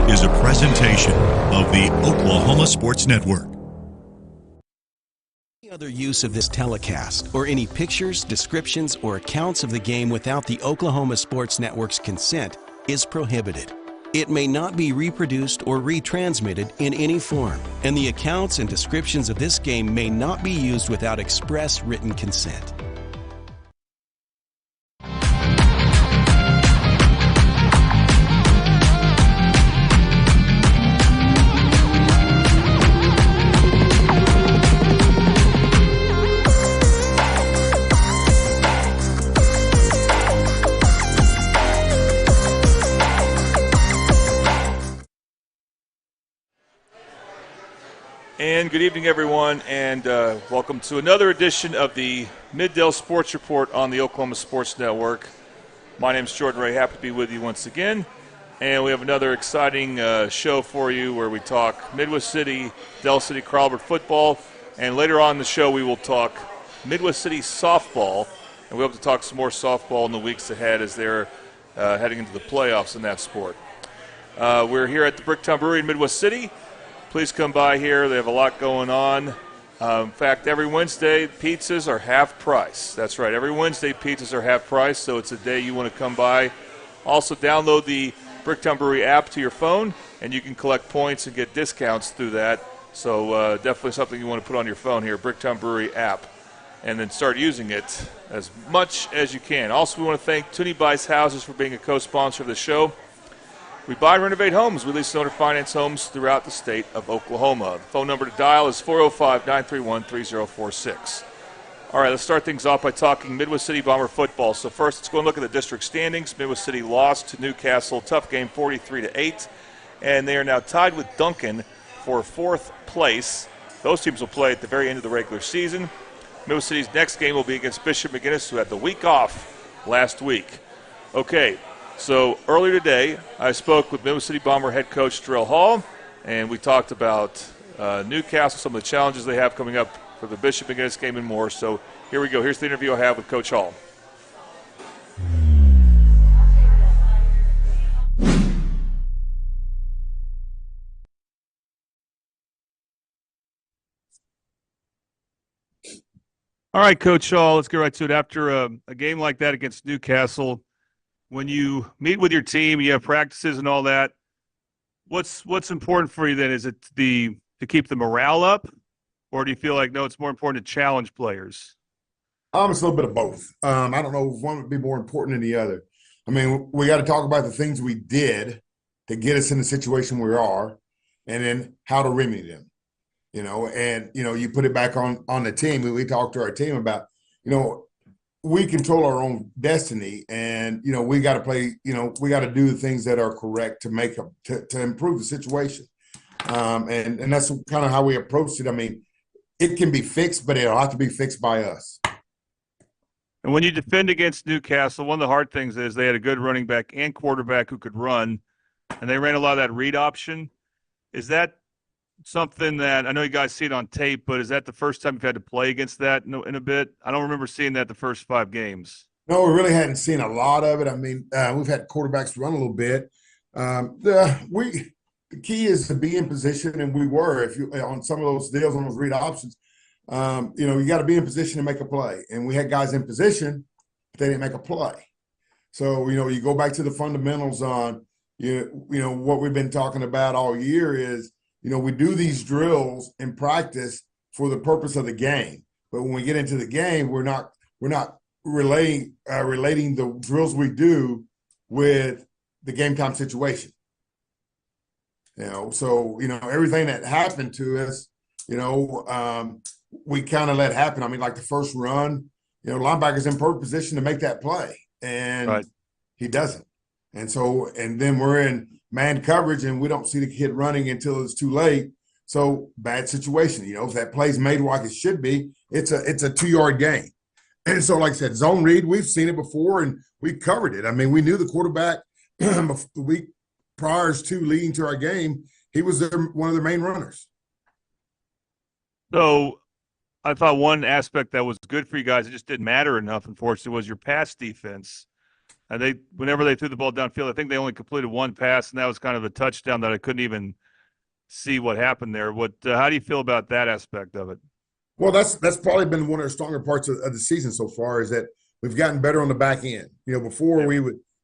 is a presentation of the Oklahoma Sports Network. Any other use of this telecast or any pictures, descriptions, or accounts of the game without the Oklahoma Sports Network's consent is prohibited. It may not be reproduced or retransmitted in any form, and the accounts and descriptions of this game may not be used without express written consent. And good evening, everyone, and welcome to another edition of the Middale Sports Report on the Oklahoma Sports Network. My name is Jordan Ray. Happy to be with you once again. And we have another exciting show for you where we talk Midwest City, Del City, Carlbert football. And later on in the show, we will talk Midwest City softball. And we hope to talk some more softball in the weeks ahead as they're heading into the playoffs in that sport. We're here at the Bricktown Brewery in Midwest City. Please come by here. They have a lot going on. In fact, every Wednesday, pizzas are half price. That's right. Every Wednesday, pizzas are half price, so it's a day you want to come by. Also, download the Bricktown Brewery app to your phone, and you can collect points and get discounts through that. So definitely something you want to put on your phone here, Bricktown Brewery app, and then start using it as much as you can. Also, we want to thank Toonie Bice Houses for being a co-sponsor of the show. We buy and renovate homes. We lease and owner finance homes throughout the state of Oklahoma. The phone number to dial is 405-931-3046. All right, let's start things off by talking Midwest City Bomber football. So first, let's go and look at the district standings. Midwest City lost to Newcastle. Tough game, 43-8. And they are now tied with Duncan for fourth place. Those teams will play at the very end of the regular season. Midwest City's next game will be against Bishop McGuinness, who had the week off last week. Okay. So earlier today, I spoke with Midwest City Bomber head coach Darrell Hall, and we talked about Newcastle, some of the challenges they have coming up for the Bishop McGuinness game and more. So here we go. Here's the interview I have with Coach Hall. All right, Coach Hall, let's get right to it. After a game like that against Newcastle, when you meet with your team, you have practices and all that, what's important for you then? Is it to keep the morale up, or do you feel like, no, it's more important to challenge players? It's a little bit of both. I don't know if one would be more important than the other. I mean, we got to talk about the things we did to get us in the situation we are, and then how to remedy them. And you put it back on the team. We talked to our team about, we control our own destiny, and we got to play. We got to do the things that are correct to make to improve the situation, and that's kind of how we approached it. I mean, it can be fixed, but it'll have to be fixed by us. And when you defend against Newcastle, one of the hard things is they had a good running back and quarterback who could run, and they ran a lot of that read option. Is that something that I know you guys see it on tape, but is that the first time you've had to play against that in a bit? I don't remember seeing that the first 5 games. No, we really hadn't seen a lot of it. I mean, we've had quarterbacks run a little bit. The key is to be in position, and we were. If you on some of those deals on those read options, you got to be in position to make a play, and we had guys in position, but they didn't make a play. So you go back to the fundamentals on what we've been talking about all year is. We do these drills in practice for the purpose of the game, but when we get into the game, we're not relating the drills we do with the game time situation. So everything that happened to us, we kind of let happen. I mean, like the first run, linebacker's in perfect position to make that play, and right. He doesn't, and then we're in man coverage, and we don't see the kid running until it's too late. So bad situation. If that play's made like it should be, it's a 2-yard gain. And so, like I said, zone read, we've seen it before, and we covered it. I mean, we knew the quarterback the week prior to leading to our game, he was one of their main runners. So I thought one aspect that was good for you guys, it just didn't matter enough, unfortunately, was your pass defense. And whenever they threw the ball downfield, I think they only completed one pass, and that was kind of a touchdown that I couldn't even see what happened there. How do you feel about that aspect of it? Well, that's probably been one of the stronger parts of the season so far is that we've gotten better on the back end. Before Yeah.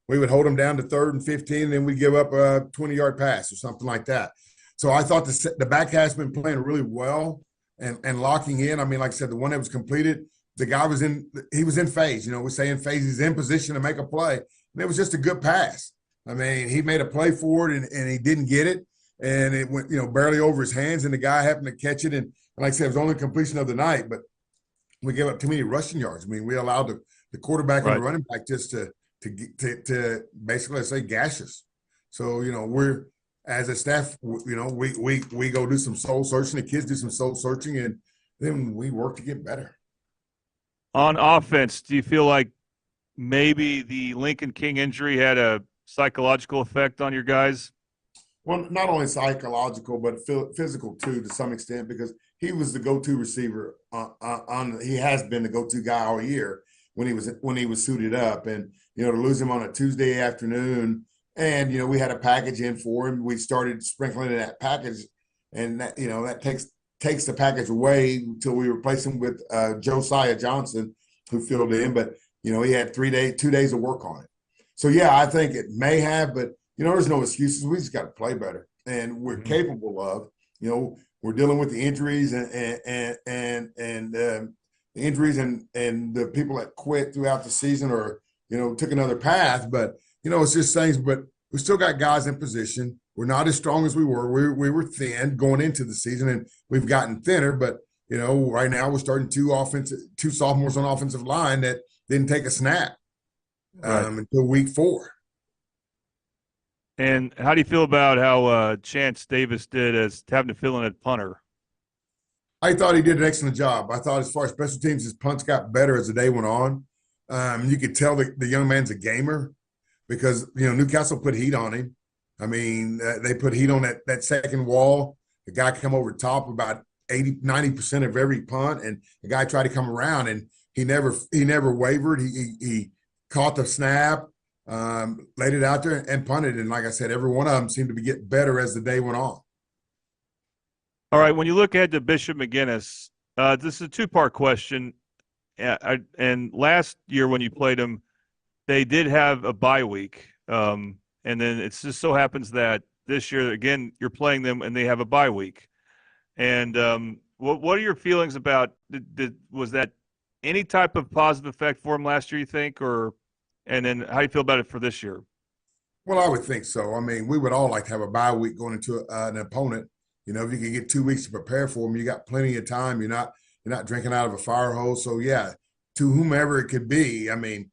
we would hold them down to 3rd and 15, and then we'd give up a 20-yard pass or something like that. So I thought the back half's been playing really well and locking in. I mean, like I said, the one that was completed, the guy was in phase. We say in phase, he's in position to make a play. And it was just a good pass. I mean, he made a play for it and he didn't get it. And it went, barely over his hands, and the guy happened to catch it. And like I said, it was only completion of the night, but we gave up too many rushing yards. I mean, we allowed the quarterback and the running back just to basically, let's say, gash us. So, we're as a staff, we go do some soul searching. The kids do some soul searching, and then we work to get better. On offense, do you feel like maybe the Lincoln King injury had a psychological effect on your guys? Well, not only psychological, but physical too, to some extent, because he was the go-to receiver. He has been the go-to guy all year when he was suited up, and to lose him on a Tuesday afternoon, and we had a package in for him. We started sprinkling in that package, and that takes the package away until we replace him with Josiah Johnson, who filled in. But he had 2 days of work on it. So yeah, I think it may have, but there's no excuses. We just got to play better, and we're capable of. We're dealing with the injuries and the injuries and the people that quit throughout the season or took another path. But it's just things. But we still got guys in position. We're not as strong as we were. We were thin going into the season, and we've gotten thinner. But right now we're starting two sophomores on offensive line that didn't take a snap until week 4. And how do you feel about how Chance Davis did as having to fill in at punter? I thought he did an excellent job. I thought as far as special teams, his punts got better as the day went on. You could tell the young man's a gamer because, Newcastle put heat on him. I mean, they put heat on that second wall. The guy come over top about 90% of every punt, and the guy tried to come around, and he never wavered. He caught the snap. Laid it out there and punted. And like I said, every one of them seemed to be getting better as the day went on. All right. When you look ahead to Bishop McGuinness, this is a 2-part question. And last year when you played them, they did have a bye week. And then it just so happens that this year, again, you're playing them and they have a bye week. And what are your feelings about was that any type of positive effect for them last year, you think, and then how do you feel about it for this year? Well, I would think so. I mean, we would all like to have a bye week going into an opponent. If you can get 2 weeks to prepare for them, you got plenty of time. You're not drinking out of a fire hose. So yeah, to whomever it could be. I mean,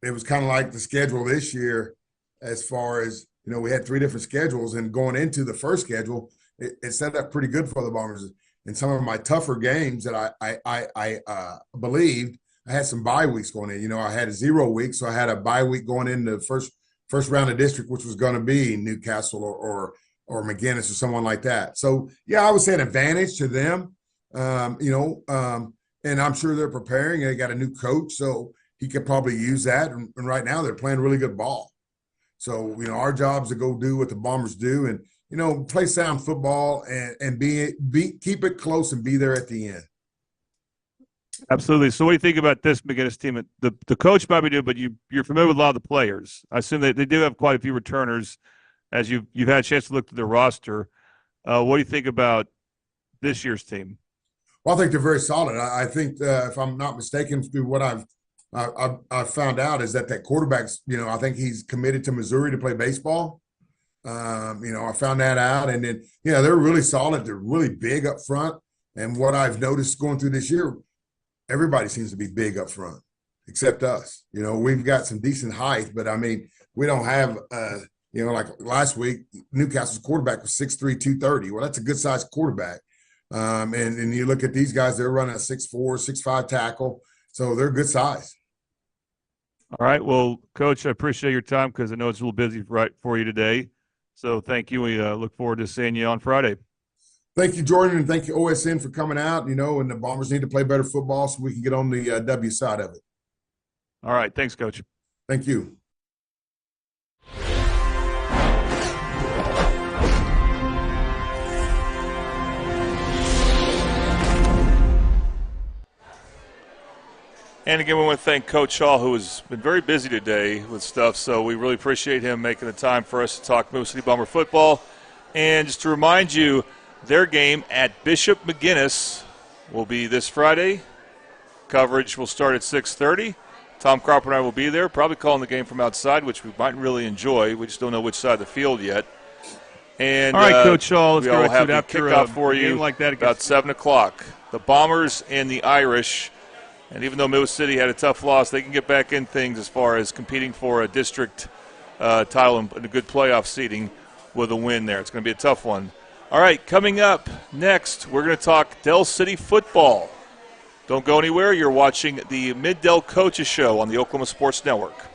it was kind of like the schedule this year, as far as we had 3 different schedules, and going into the first schedule, it set up pretty good for the Bombers. In some of my tougher games that I believed, I had some bye weeks going in. I had a 0 week, so I had a bye week going into the first round of district, which was going to be Newcastle or McGuinness or someone like that. So yeah, I would say an advantage to them. And I'm sure they're preparing. They got a new coach, so he could probably use that. And right now they're playing really good ball. So our job is to go do what the Bombers do, and play sound football and keep it close and be there at the end. Absolutely. So what do you think about this McGuinness team? The coach probably do, but you're familiar with a lot of the players. I assume they do have quite a few returners as you've had a chance to look at their roster. What do you think about this year's team? Well, I think they're very solid. I think if I'm not mistaken, through what I've found out is that quarterback's, I think he's committed to Missouri to play baseball. I found that out. And then, they're really solid. They're really big up front. And what I've noticed going through this year, everybody seems to be big up front, except us. We've got some decent height, but I mean, we don't have, like last week, Newcastle's quarterback was 6'3", 230. Well, that's a good sized quarterback. And you look at these guys, they're running a 6'4", 6'5" tackle. So they're good size. All right. Well, Coach, I appreciate your time because I know it's a little busy for you today. So thank you. We look forward to seeing you on Friday. Thank you, Jordan, and thank you, OSN, for coming out. And the Bombers need to play better football so we can get on the W side of it. All right. Thanks, Coach. Thank you. And again, we want to thank Coach Hall, who has been very busy today with stuff, so we really appreciate him making the time for us to talk Middle City Bummer football. And just to remind you, their game at Bishop McGuinness will be this Friday. Coverage will start at 6:30. Tom Cropper and I will be there, probably calling the game from outside, which we might really enjoy. We just don't know which side of the field yet. And all right, Coach Hall, let's we go will have to the after kickoff for a you game like that about 7 o'clock. The Bombers and the Irish. And even though Middle City had a tough loss, they can get back in things as far as competing for a district title and a good playoff seeding with a win there. It's going to be a tough one. All right, coming up next, we're going to talk Del City football. Don't go anywhere. You're watching the Mid-Del Coaches Show on the Oklahoma Sports Network.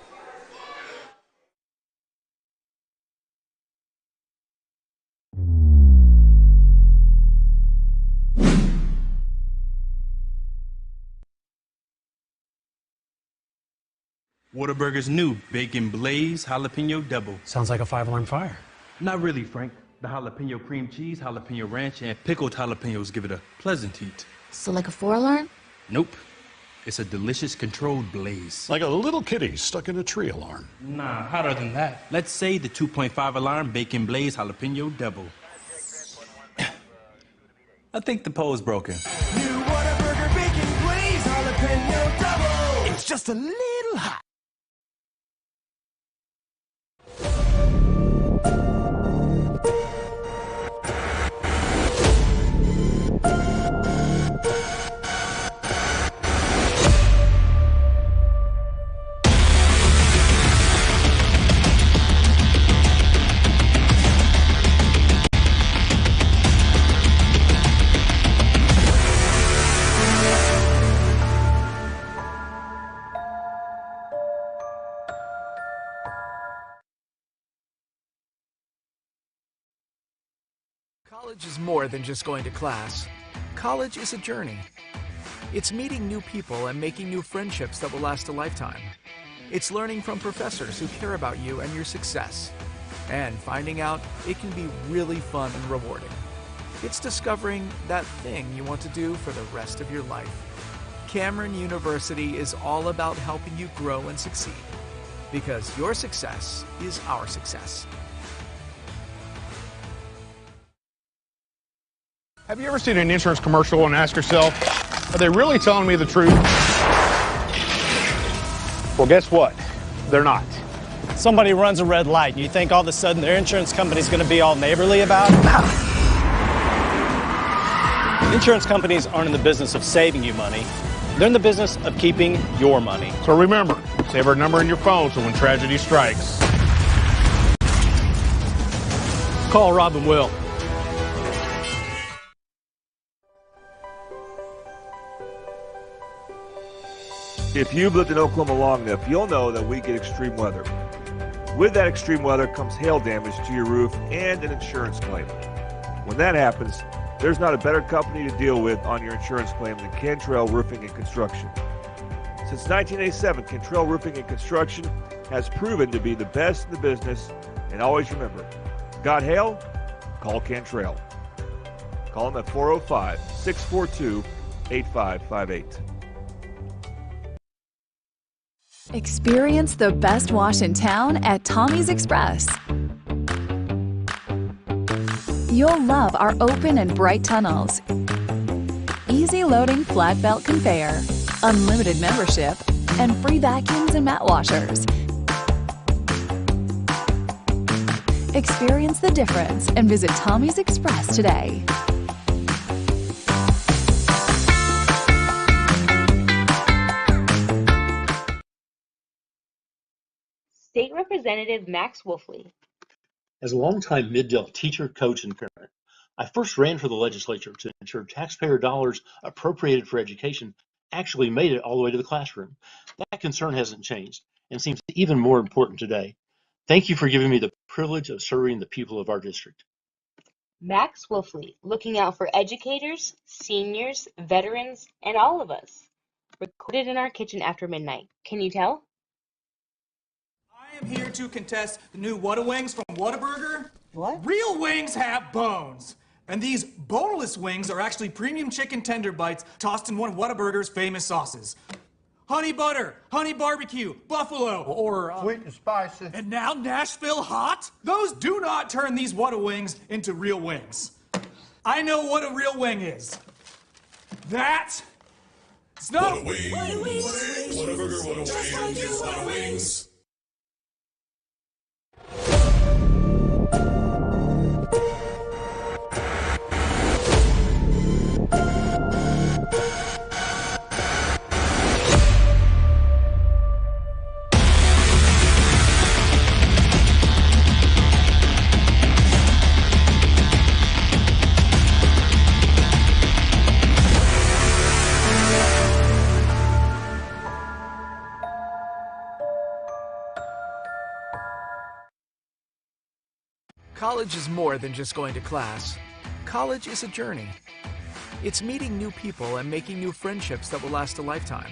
Whataburger's new Bacon Blaze Jalapeno Double. Sounds like a 5-alarm fire. Not really, Frank. The jalapeno cream cheese, jalapeno ranch, and pickled jalapenos give it a pleasant heat. So like a 4-alarm? Nope. It's a delicious controlled blaze. Like a little kitty stuck in a tree alarm. Nah, hotter than that. Let's say the 2.5 alarm Bacon Blaze Jalapeno Double. I think the pole's broken. New Whataburger Bacon Blaze Jalapeno Double. It's just a little hot. College is more than just going to class. College is a journey. It's meeting new people and making new friendships that will last a lifetime. It's learning from professors who care about you and your success. And finding out it can be really fun and rewarding. It's discovering that thing you want to do for the rest of your life. Cameron University is all about helping you grow and succeed. Because your success is our success. Have you ever seen an insurance commercial and ask yourself, are they really telling me the truth? Well, guess what? They're not. Somebody runs a red light and you think all of a sudden their insurance company's going to be all neighborly about it? Insurance companies aren't in the business of saving you money. They're in the business of keeping your money. So remember, save our number in your phone so when tragedy strikes. Call Rob and Will. If you've lived in Oklahoma long enough, you'll know that we get extreme weather. With that extreme weather comes hail damage to your roof and an insurance claim. When that happens, there's not a better company to deal with on your insurance claim than Cantrell Roofing and Construction. Since 1987, Cantrell Roofing and Construction has proven to be the best in the business, and always remember, got hail? Call Cantrell. Call them at 405-642-8558. Experience the best wash in town at Tommy's Express. You'll love our open and bright tunnels, easy loading flat belt conveyor, unlimited membership, and free vacuums and mat washers. Experience the difference and visit Tommy's Express today. State Representative Max Wolfley. As a longtime Mid-Del teacher, coach, and parent, I first ran for the legislature to ensure taxpayer dollars appropriated for education actually made it all the way to the classroom. That concern hasn't changed and seems even more important today. Thank you for giving me the privilege of serving the people of our district. Max Wolfley, looking out for educators, seniors, veterans, and all of us. Recorded in our kitchen after midnight. Can you tell? I am here to contest the new Whata Wings from Whataburger. What? Real wings have bones. And these boneless wings are actually premium chicken tender bites tossed in one of Whataburger's famous sauces. honey butter, honey barbecue, buffalo, or sweet and spicy. And now Nashville hot? Those do not turn these What-A-Wings into real wings. I know what a real wing is. That. It's not What-A-Wings. What-A-Burger, What-A-Wings. What-A-Wings. College is more than just going to class. College is a journey. It's meeting new people and making new friendships that will last a lifetime.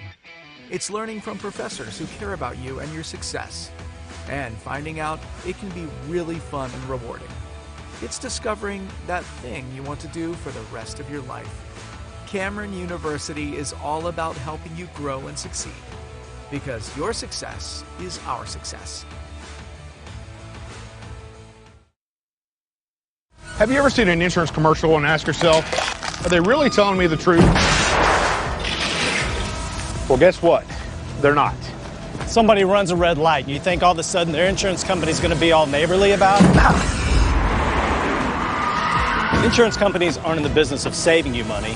It's learning from professors who care about you and your success. And finding out it can be really fun and rewarding. It's discovering that thing you want to do for the rest of your life. Cameron University is all about helping you grow and succeed. Because your success is our success. Have you ever seen an insurance commercial and ask yourself, are they really telling me the truth? Well, guess what? They're not. Somebody runs a red light and you think all of a sudden their insurance company's going to be all neighborly about it? Insurance companies aren't in the business of saving you money.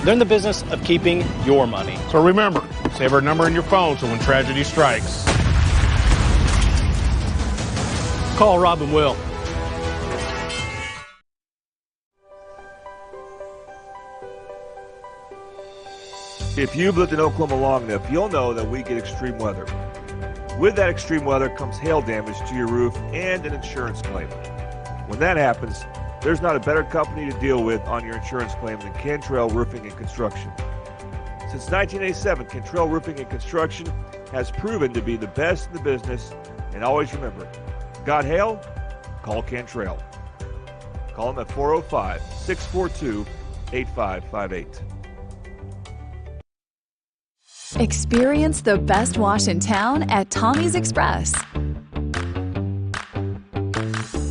They're in the business of keeping your money. So remember, save our number in your phone so when tragedy strikes. Call Rob and Will. If you've lived in Oklahoma long enough, you'll know that we get extreme weather. With that extreme weather comes hail damage to your roof and an insurance claim. When that happens, there's not a better company to deal with on your insurance claim than Cantrell Roofing and Construction. Since 1987, Cantrell Roofing and Construction has proven to be the best in the business, and always remember, got hail? Call Cantrell. Call them at 405-642-8558. Experience the best wash in town at Tommy's Express.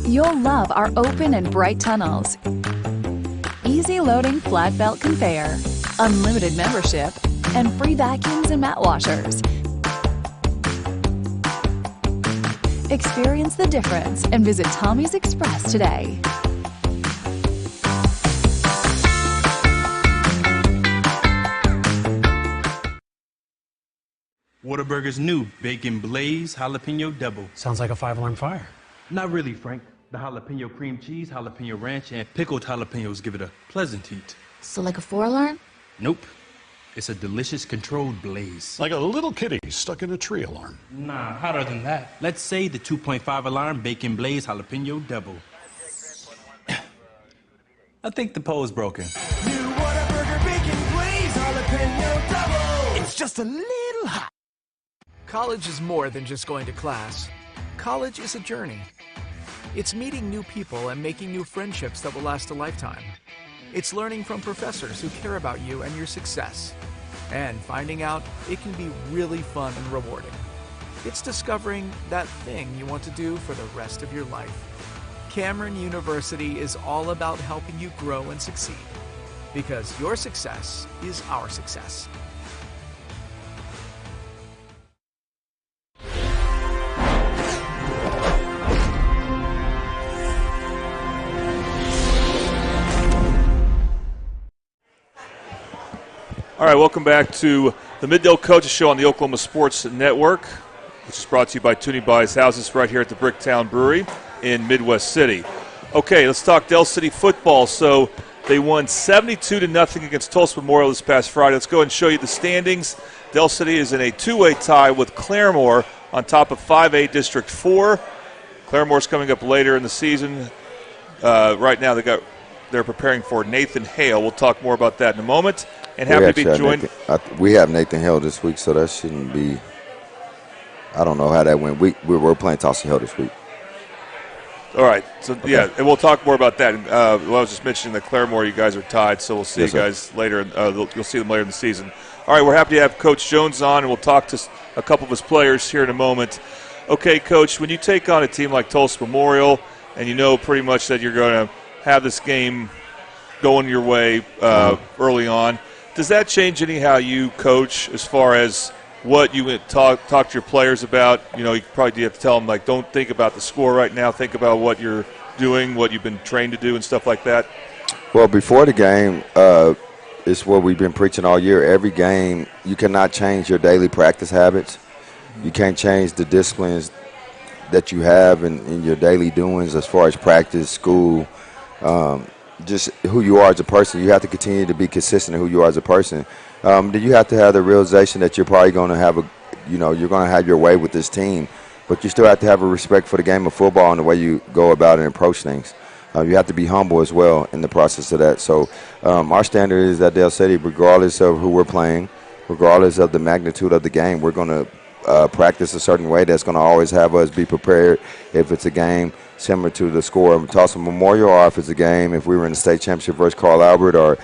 You'll love our open and bright tunnels, easy loading flat belt conveyor, unlimited membership, and free vacuums and mat washers. Experience the difference and visit Tommy's Express today. Whataburger's new Bacon Blaze Jalapeno Double. Sounds like a 5-alarm fire. Not really, Frank. The jalapeno cream cheese, jalapeno ranch, and pickled jalapenos give it a pleasant heat. So like a 4-alarm? Nope. It's a delicious controlled blaze. Like a little kitty stuck in a tree alarm. Nah, hotter than that. Let's say the 2.5 alarm Bacon Blaze Jalapeno Double. I think the pole's broken. New Whataburger Bacon Blaze Jalapeno Double. It's just a little hot. College is more than just going to class. College is a journey. It's meeting new people and making new friendships that will last a lifetime. It's learning from professors who care about you and your success. And finding out it can be really fun and rewarding. It's discovering that thing you want to do for the rest of your life. Cameron University is all about helping you grow and succeed. Because your success is our success. All right, welcome back to the Middale Coaches Show on the Oklahoma Sports Network, which is brought to you by Toonie Buys Houses right here at the Bricktown Brewery in Midwest City. Okay, let's talk Del City football. So they won 72-0 against Tulsa Memorial this past Friday. Let's go ahead and show you the standings. Del City is in a two-way tie with Claremore on top of 5A District 4. Claremore's coming up later in the season. Right now they're preparing for Nathan Hale. We'll talk more about that in a moment. And happy to be joined. We have Nathan Hale this week, so that shouldn't be. I don't know how that went. We're playing Tulsa Hale this week. All right. So, okay. Yeah, and we'll talk more about that. I was just mentioning that Claremore, you guys are tied, so we'll see you guys later. You'll see them later in the season. All All right, we're happy to have Coach Jones on, and we'll talk to a couple of his players here in a moment. Okay, Coach, when you take on a team like Tulsa Memorial and you know pretty much that you're going to have this game going your way early on, does that change any how you coach as far as what you talk to your players about? You know, you probably do have to tell them, like, don't think about the score right now. Think about what you're doing, what you've been trained to do and stuff like that. Well, before the game, it's what we've been preaching all year. Every game, you cannot change your daily practice habits. You can't change the disciplines that you have in your daily doings as far as practice, school, just who you are as a person. You have to continue to be consistent in who you are as a person. Then you have to have the realization that you're probably going to have you're going to have your way with this team, but you still have to have a respect for the game of football and the way you go about and approach things. You have to be humble as well in the process of that. So our standard is at Dale City, regardless of who we're playing, regardless of the magnitude of the game, we're going to practice a certain way that's going to always have us be prepared if it's a game similar to the score of Tulsa Memorial, or if it's a game, if we were in the state championship versus Carl Albert, or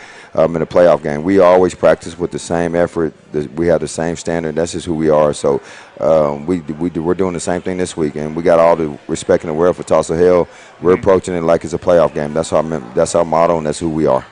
in a playoff game. We always practice with the same effort. We have the same standard. That's just who we are. So we're doing the same thing this week, and we got all the respect in the world for Tulsa Hill. We're approaching it like it's a playoff game. That's our motto, and that's who we are.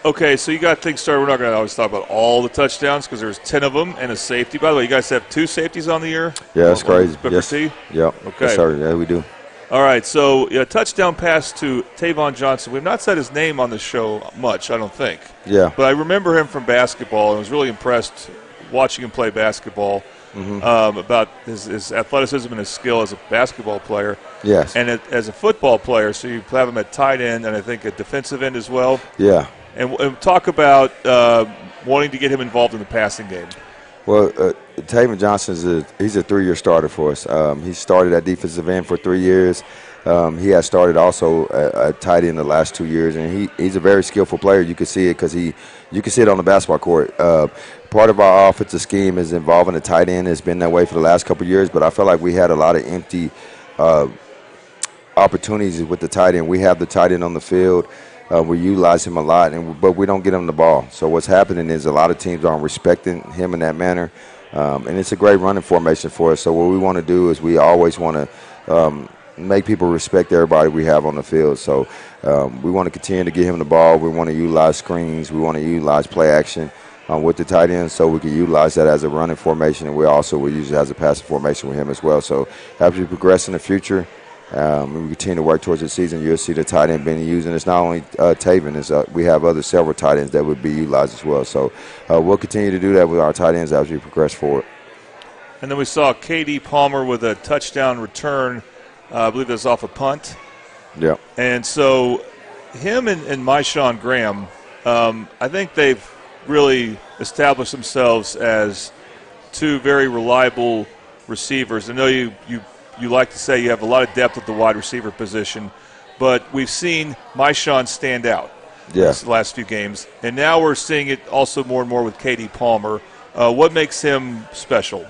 Okay, so you got things started. We're not going to always talk about all the touchdowns because there's 10 of them and a safety. By the way, you guys have 2 safeties on the year? Yeah, that's crazy. Yes. Yep. Okay. Yes, sir. Yeah, we do. All right, so a touchdown pass to Tavon Johnson. We've not said his name on the show much, I don't think. Yeah. But I remember him from basketball and was really impressed watching him play basketball about his athleticism and his skill as a basketball player. Yes. And as a football player, so you have him at tight end and I think at defensive end as well. Yeah. And talk about wanting to get him involved in the passing game. Well, Tavon Johnson he's a 3-year starter for us. He started at defensive end for 3 years. He has started also at tight end the last 2 years, and he's a very skillful player. You can see it because you can see it on the basketball court. Part of our offensive scheme is involving the tight end. It's been that way for the last couple of years, but I feel like we had a lot of empty opportunities with the tight end. We have the tight end on the field. We utilize him a lot, but we don't get him the ball. So what's happening is a lot of teams aren't respecting him in that manner, and it's a great running formation for us. So what we want to do is we always want to make people respect everybody we have on the field. So we want to continue to get him the ball. We want to utilize screens. We want to utilize play action with the tight end so we can utilize that as a running formation, and we use it as a passing formation with him as well. So as we progress in the future, we continue to work towards the season, you'll see the tight end being used. And it's not only Tavon, we have several tight ends that would be utilized as well. So we'll continue to do that with our tight ends as we progress forward. And then we saw K.D. Palmer with a touchdown return. I believe that was off a punt. Yeah. And so him and Myshawn Graham, I think they've really established themselves as 2 very reliable receivers. I know you like to say you have a lot of depth at the wide receiver position, but we've seen Myshawn stand out the last few games, and now we're seeing it also more and more with K.D. Palmer. What makes him special?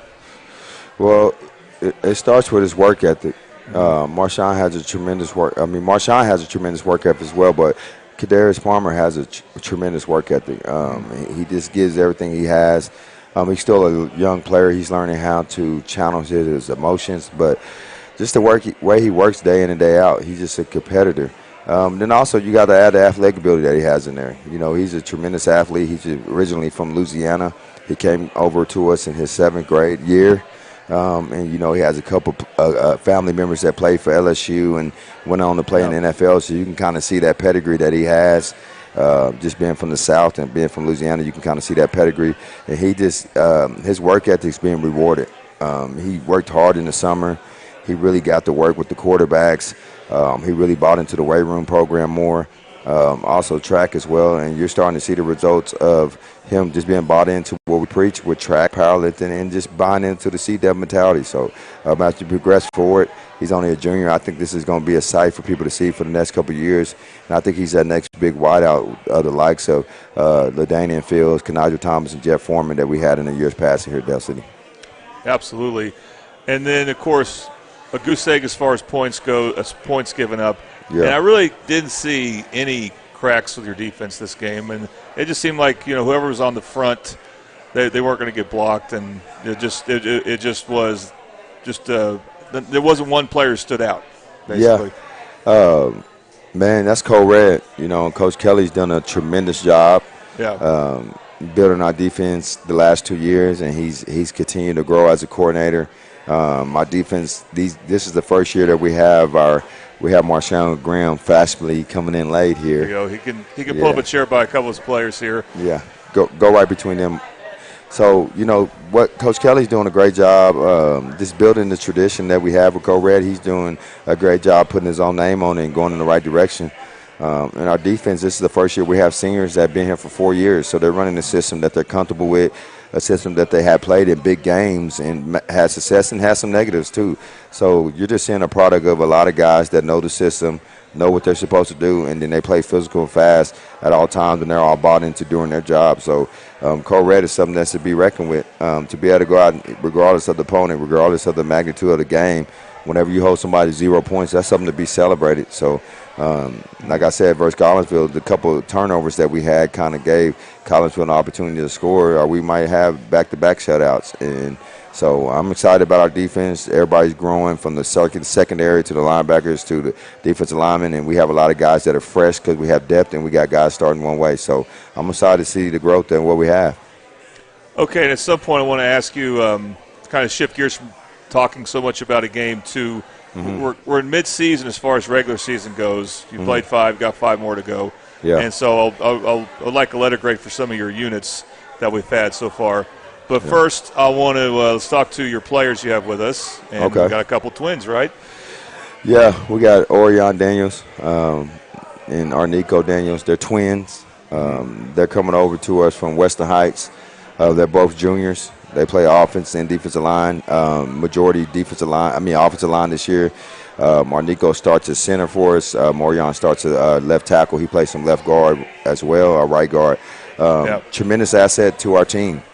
Well, it starts with his work ethic. Marshawn has a tremendous work. Marshawn has a tremendous work ethic as well, but Kadarius Palmer has a tremendous work ethic. He just gives everything he has. He's still a young player. He's learning how to channel his emotions, but just the way he works day in and day out, he's just a competitor. Then also you got to add the athletic ability that he has in there. You know, he's a tremendous athlete. He's originally from Louisiana. He came over to us in his 7th grade year. And, you know, he has a couple family members that played for LSU and went on to play in the NFL, so you can kind of see that pedigree that he has. Just being from the South and being from Louisiana, you can kind of see that pedigree. And he just his work ethic's being rewarded. He worked hard in the summer. He really got to work with the quarterbacks. He really bought into the weight room program more. Also track as well, and you're starting to see the results of him just being bought into what we preach with track, powerlifting, and just buying into the CW mentality. So as you progress forward, he's only a junior. I think this is going to be a sight for people to see for the next couple of years, and I think he's that next big wideout of the likes of LaDainian Fields, Kenaja Thomas, and Jeff Foreman that we had in the years past here at Dale City. Absolutely. And then, of course, a goose egg as far as points go, points given up. Yeah. And I really didn't see any cracks with your defense this game, and it just seemed like, you know, whoever was on the front they weren't going to get blocked, and it just was there wasn't one player who stood out. Basically. Yeah. Man, that's Cole Red. You know, Coach Kelly's done a tremendous job. Yeah. Building our defense the last 2 years, and he's continued to grow as a coordinator. My defense, this is the first year that we have Marshawn Graham fastly coming in late here. There you go. He can pull up a chair by a couple of his players here. Yeah, go right between them. So, you know, what Coach Kelly's doing a great job just building the tradition that we have with Cole Red. He's doing a great job putting his own name on it and going in the right direction. In our defense, this is the first year we have seniors that have been here for 4 years, so they're running a system that they're comfortable with, a system that they have played in big games and had success and has some negatives too. So you're just seeing a product of a lot of guys that know the system, know what they're supposed to do, and then they play physical and fast at all times, and they're all bought into doing their job. So Cole Red is something that's to be reckoned with, to be able to go out regardless of the opponent, regardless of the magnitude of the game. Whenever you hold somebody 0 points, that's something to be celebrated. So, like I said, versus Collinsville, the couple of turnovers that we had kind of gave Collinsville an opportunity to score, or we might have back-to-back shutouts. And so I'm excited about our defense. Everybody's growing from the secondary to the linebackers to the defensive linemen, and we have a lot of guys that are fresh because we have depth and we got guys starting one way. So I'm excited to see the growth and what we have. Okay, and at some point I want to ask you kind of shift gears from talking so much about a game to we're in mid-season as far as regular season goes. You played 5, got 5 more to go. Yeah. And so I'd like a letter grade for some of your units that we've had so far. But first, I want to let's talk to your players you have with us. And Okay. we got a couple twins, right? Yeah, we got Orion Daniels and Arnico Daniels. They're twins. They're coming over to us from Western Heights. They're both juniors. They play offense and defensive line, majority offensive line this year. Arnico starts at center for us. Morion starts at left tackle. He plays some left guard as well, or right guard. Tremendous asset to our team.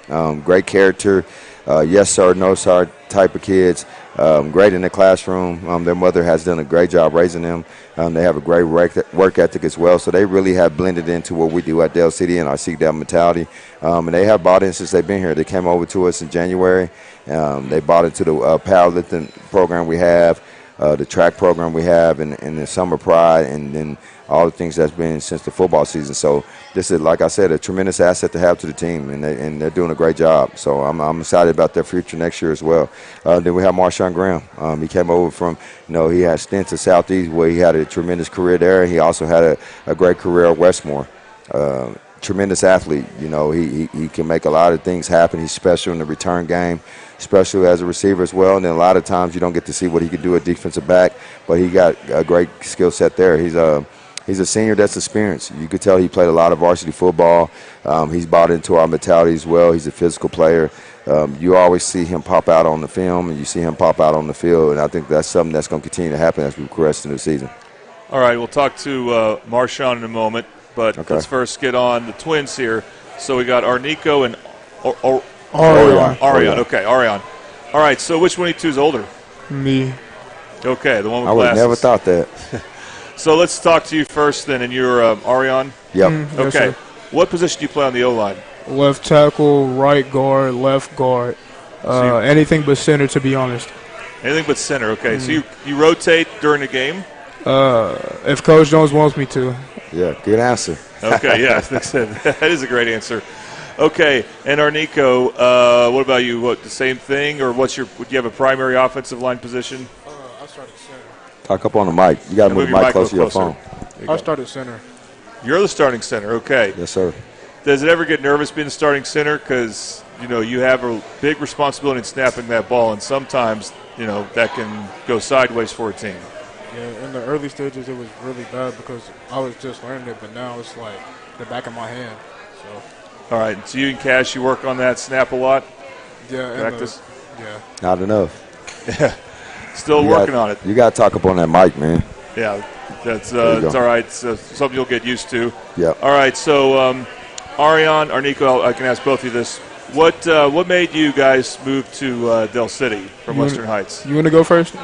Great character. Yes, sir, no, sir type of kids. Great in the classroom. Their mother has done a great job raising them. They have a great work ethic as well. So they really have blended into what we do at Dale City and our Seek Down mentality. And they have bought in since they've been here. They came over to us in January. They bought into the powerlifting program we have, the track program we have, and the Summer Pride, and then all the things that's been since the football season. So this is, like I said, a tremendous asset to have to the team, and they're doing a great job. So I'm excited about their future next year as well. Then we have Marshawn Graham. He came over from, he had stints at Southeast where he had a tremendous career there. He also had a great career at Westmore. Tremendous athlete. He can make a lot of things happen. He's special in the return game, special as a receiver as well. And then a lot of times you don't get to see what he could do at defensive back, but he got a great skill set there. He's a senior that's experienced. You could tell he played a lot of varsity football. He's bought into our mentality as well. He's a physical player. You always see him pop out on the film, and you see him pop out on the field, and I think that's something that's going to continue to happen as we progress into the season. All right, we'll talk to Marshawn in a moment, but let's first get on the twins here. So we got Arnico and Arion. Okay, Arion. All right, so which one of you two is older? Me. Okay, the one with I would glasses. never thought that. So let's talk to you first then, and you're Arion? Yep. Yes, Okay. sir. What position do you play on the O-line? Left tackle, right guard, left guard. Anything but center, to be honest. Anything but center, okay. So you rotate during the game? If Coach Jones wants me to. Yeah, good answer. Okay, yeah, that is a great answer. Okay, and Arnico, what about you? What, the same thing, or would you have a primary offensive line position? I started center. Talk up on the mic. You got to move the mic closer to your phone. I started center. You're the starting center, okay. Yes, sir. Does it ever get nervous being the starting center? Because, you have a big responsibility in snapping that ball, and sometimes, that can go sideways for a team. Yeah, in the early stages, it was really bad because I was just learning it, but now it's like the back of my hand. So. All right, so you and Cash, you work on that snap a lot? Yeah. Practice? Not enough. Yeah. Still working on it. You got to talk up on that mic, man. Yeah, that's it's all right. It's something you'll get used to. Yeah. All right, so Arion, Arnico, I can ask both of you this. What made you guys move to Del City from Western Heights? You want to go first?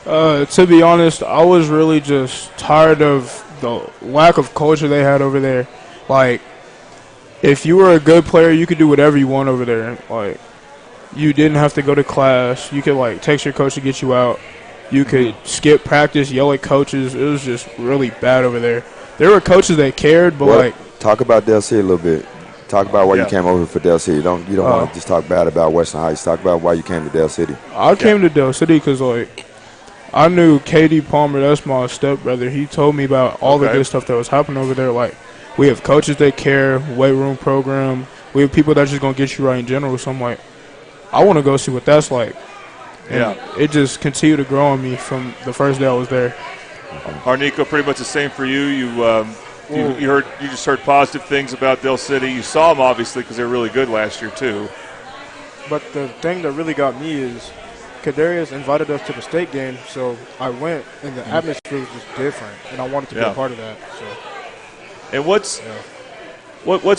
To be honest, I was really just tired of the lack of culture they had over there. Like, if you were a good player, you could do whatever you want over there. Like, you didn't have to go to class. You could, like, text your coach to get you out. You could skip practice, yell at coaches. It was just really bad over there. There were coaches that cared, but, talk about Del City a little bit. Talk about why you came over for Del City. You don't want to just talk bad about Western Heights. Talk about why you came to Del City. I came to Del City because, like, I knew K.D. Palmer. That's my stepbrother. He told me about all the good stuff that was happening over there. Like, we have coaches that care, weight room program. We have people that's just going to get you right in general. So I'm like, I want to go see what that's like. And it just continued to grow on me from the first day I was there. Arnico, pretty much the same for you. You just heard positive things about Del City. You saw them obviously because they were really good last year too. But the thing that really got me is Kadarius invited us to the state game, so I went, and the atmosphere was just different, and I wanted to be a part of that. So. And what's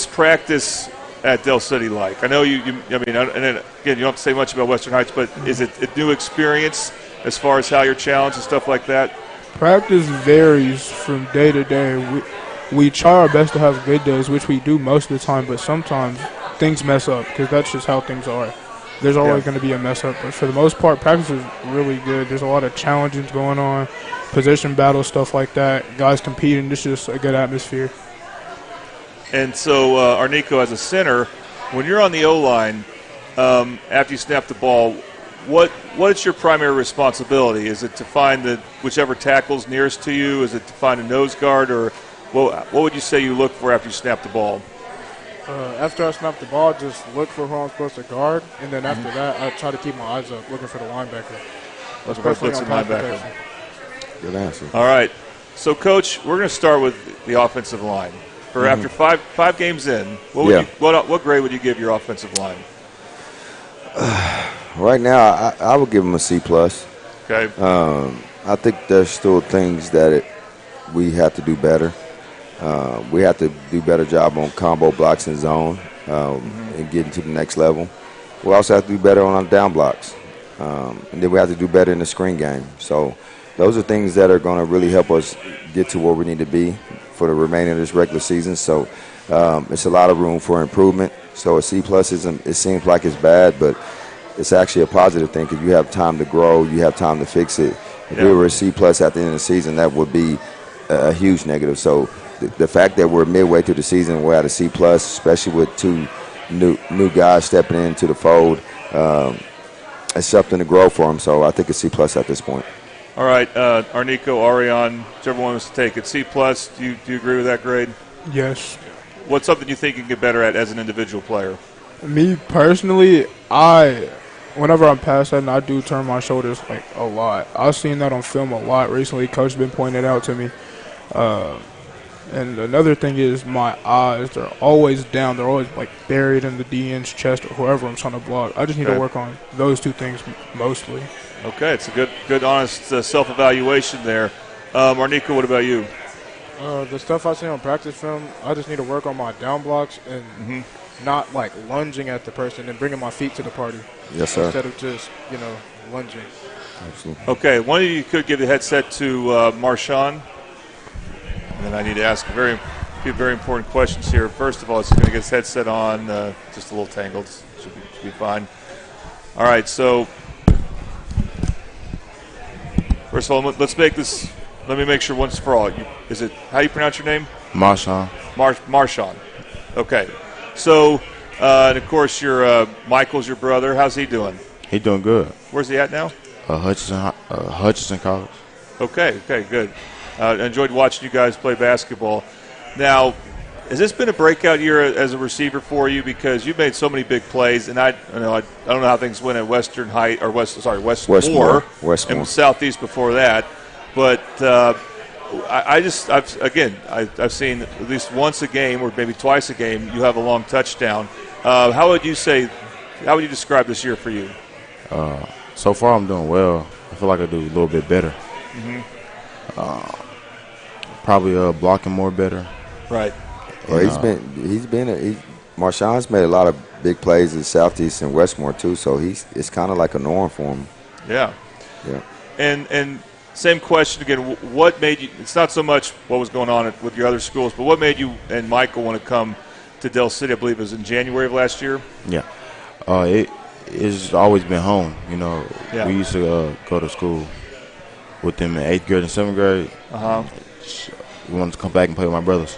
practice at Del City like? I know and again, you don't have to say much about Western Heights, but is it a new experience as far as how you're challenged and stuff like that? Practice varies from day to day. We try our best to have good days, which we do most of the time, but sometimes things mess up because that's just how things are. There's always going to be a mess up, but for the most part, practice is really good. There's a lot of challenges going on, position battles, stuff like that. Guys competing. It's just a good atmosphere. And so, Arnico, as a center, when you're on the O-line, after you snap the ball, what is your primary responsibility? Is it to find whichever tackle's nearest to you? Is it to find a nose guard? Or what would you say you look for after you snap the ball? After I snap the ball, just look for who I'm supposed to guard, and then after that, I try to keep my eyes up, looking for the linebacker. Especially on pass protection. Good answer. All right. So, Coach, we're going to start with the offensive line. After five games in, what grade would you give your offensive line? Right now, I would give them a C+. Okay. I think there's still things that we have to do better. We have to do a better job on combo blocks and zone and getting to the next level. We also have to do better on our down blocks. And then we have to do better in the screen game. So those are things that are going to really help us get to where we need to be for the remainder of this regular season. So it's a lot of room for improvement. So a C+ it seems like it's bad, but it's actually a positive thing because you have time to grow, you have time to fix it. If we were a C+ at the end of the season, that would be a huge negative. So the fact that we're midway through the season, we're at a C+, especially with two new guys stepping into the fold, it's something to grow for them. So I think a C+ at this point. All right, Arnico, Ariane, whichever one wants to take it. C+, do you agree with that grade? Yes. What's something you think you can get better at as an individual player? Me personally, whenever I'm past that, and I do turn my shoulders like a lot. I've seen that on film a lot recently. Coach has been pointing it out to me. And another thing is my eyes. They're always down. They're always like buried in the DN's chest or whoever I'm trying to block. I just need to work on those two things mostly. Okay, it's a good honest self-evaluation there. Arnico, what about you? The stuff I see on practice film, I just need to work on my down blocks and not like lunging at the person and bringing my feet to the party. Yes, sir. Instead of just, lunging. Absolutely. Okay, one of you could give the headset to Marshawn. And then I need to ask a few very important questions here. First of all, he's going to get his headset on, just a little tangled. Should be fine. All right, so first of all, let's make this. Let me make sure once for all. Is it how you pronounce your name? Marshawn. Marshawn. Okay. So, and of course, Michael's your brother. How's he doing? He doing good. Where's he at now? Hutchinson College. Okay, good. Enjoyed watching you guys play basketball. Now, has this been a breakout year as a receiver for you? Because you've made so many big plays, and I don't know how things went at Western Heights or Westmore and Southeast before that. But I've seen at least once a game or maybe twice a game you have a long touchdown. How would you describe this year for you? So far I'm doing well. I feel like I do a little bit better. Probably blocking more better. Right. Well, Marshawn's made a lot of big plays in Southeast and Westmore too, so it's kind of like a norm for him. Yeah. And same question again. What made you? It's not so much what was going on with your other schools, but what made you and Michael want to come to Del City, I believe it was in January of last year. Yeah. It's always been home. You know, we used to go to school with them in 8th grade and 7th grade. We wanted to come back and play with my brothers.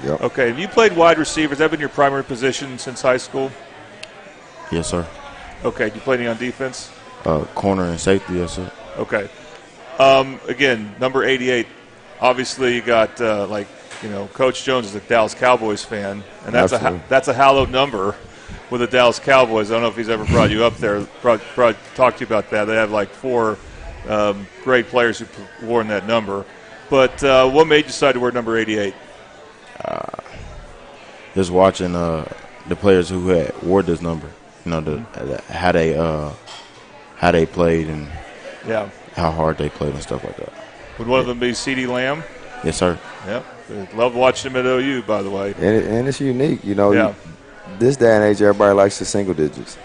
Yep. Okay. Have you played wide receivers? Has that been your primary position since high school? Yes, sir. Okay. Do you play any on defense? Corner and safety, yes, sir. Okay. Again, number 88. Obviously, you got Coach Jones is a Dallas Cowboys fan, and that's a hallowed number with the Dallas Cowboys. I don't know if he's ever brought you up there, talked to you about that. They have like 4 great players who worn that number. But what made you decide to wear number 88? Just watching the players who had wore this number, you know, how they played and how hard they played and stuff like that. Would one of them be CeeDee Lamb? Yes, sir. Yep. Love watching him at OU, by the way. And it's unique, you know. This day and age, everybody likes the single digits.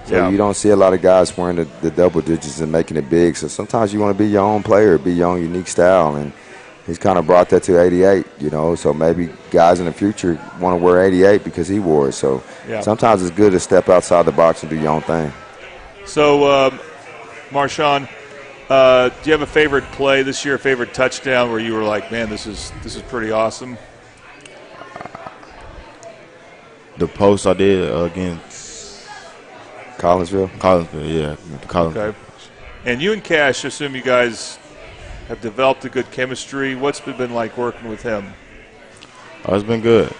So you don't see a lot of guys wearing the double digits and making it big. So sometimes you want to be your own player, be your own unique style. And he's kind of brought that to 88, you know. So maybe guys in the future want to wear 88 because he wore it. So sometimes it's good to step outside the box and do your own thing. So, Marshawn, do you have a favorite play this year, a favorite touchdown where you were like, man, this is pretty awesome? The post I did against Collinsville, yeah. Collinsville. Okay. And you and Cash, I assume you guys have developed a good chemistry. What's it been like working with him? It's been good.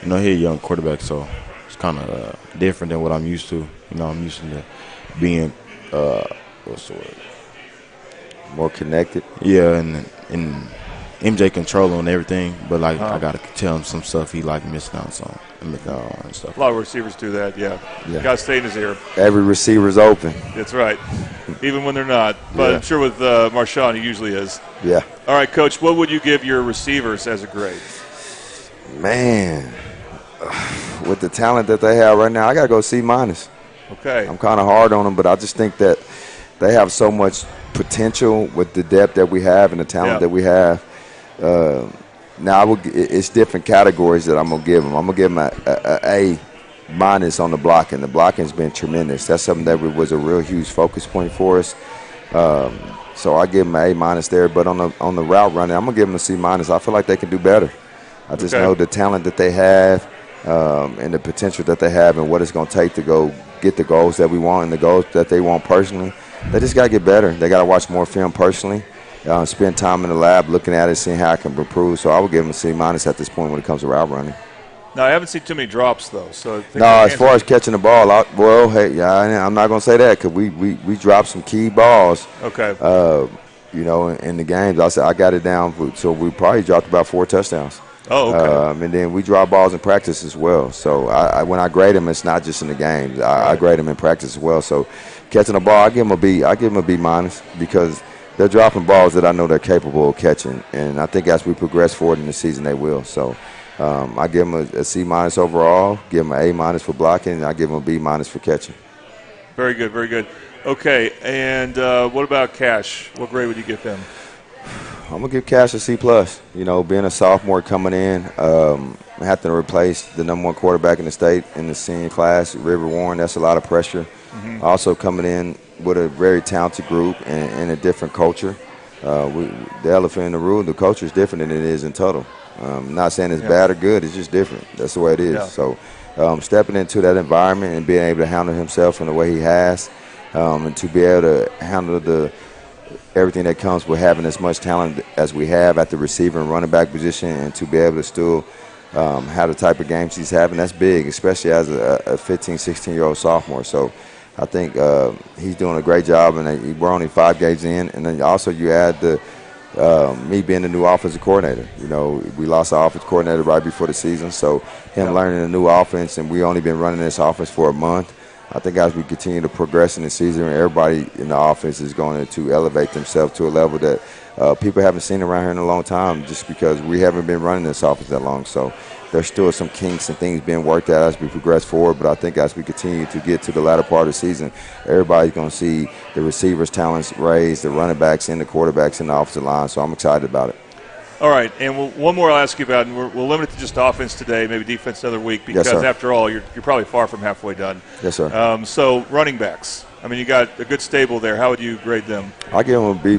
You know, he's a young quarterback, so it's kind of different than what I'm used to. You know, I'm used to being, what's the word? More connected. Yeah, and MJ controlling everything, but I got to tell him some stuff he missing out on and stuff. A lot of receivers do that, yeah. Got to stay in his ear. Every receiver's open. That's right, even when they're not. But I'm sure with Marshawn, he usually is. Yeah. All right, Coach, what would you give your receivers as a grade? Man, with the talent that they have right now, I got to go C-. Okay. I'm kind of hard on them, but I just think that they have so much potential with the depth that we have and the talent that we have. Now it's different categories that I'm gonna give them. I'm gonna give them a A- on the blocking. The blocking's been tremendous. That's something that was a real huge focus point for us. So I give them an A- there. But on the route running, I'm gonna give them a C-. I feel like they can do better. I just know the talent that they have and the potential that they have and what it's gonna take to go get the goals that we want and the goals that they want personally. They just gotta get better. They gotta watch more film personally. Spend time in the lab looking at it, seeing how I can improve. So I would give them a C- at this point when it comes to route running. No, I haven't seen too many drops, though. So as far as catching the ball, I'm not going to say that because we dropped some key balls. Okay. You know, in the games. I said I got it down, so we probably dropped about 4 touchdowns. Oh, okay. And then we drop balls in practice as well. So when I grade them, it's not just in the games. I grade them in practice as well. So catching the ball, I give them a B. I give them a B- because they're dropping balls that I know they're capable of catching, and I think as we progress forward in the season, they will. So I give them a C- overall, give them an A- for blocking, and I give them a B- for catching. Very good, very good. Okay, and what about Cash? What grade would you give him? I'm going to give Cash a C+. You know, being a sophomore coming in, having to replace the #1 quarterback in the state in the senior class, River Warren, that's a lot of pressure. Mm-hmm. Also coming in with a very talented group and a different culture. The elephant in the room, the culture is different than it is in Tuttle. I'm not saying it's bad or good, it's just different. That's the way it is. Yeah. So stepping into that environment and being able to handle himself in the way he has, and to be able to handle everything that comes with having as much talent as we have at the receiver and running back position, and to be able to still have the type of games he's having, that's big, especially as a 15, 16-year-old sophomore. So I think he's doing a great job, and we're only 5 games in. And then also you add me being the new offensive coordinator. You know, we lost our offensive coordinator right before the season, so him learning a new offense, and we only been running this offense for a month. I think as we continue to progress in the season, everybody in the offense is going to elevate themselves to a level that people haven't seen around here in a long time, just because we haven't been running this offense that long. So there's still some kinks and things being worked out as we progress forward. But I think as we continue to get to the latter part of the season, everybody's going to see the receivers' talents raised, the running backs and the quarterbacks in the offensive line. So I'm excited about it. All right, and one more I'll ask you about, and we'll limit it to just offense today, maybe defense another week, because after all, you're probably far from halfway done. Yes, sir. So running backs, I mean, you got a good stable there. How would you grade them? I give them a B+.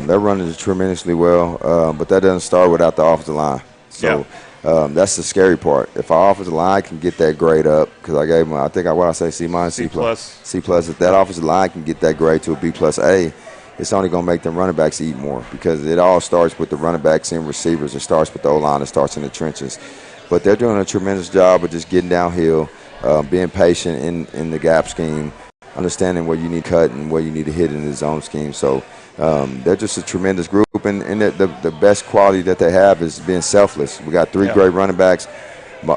They're running tremendously well, but that doesn't start without the offensive line. So that's the scary part. If our offensive line can get that grade up, because I gave them, I think, what I say, C-, C+. C+. If that offensive line can get that grade to a B+A, it's only going to make them running backs eat more, because it all starts with the running backs and receivers. It starts with the O-line. It starts in the trenches. But they're doing a tremendous job of just getting downhill, being patient in the gap scheme, understanding where you need to cut and where you need to hit in the zone scheme. So they're just a tremendous group, and the best quality that they have is being selfless. We got 3 great running backs.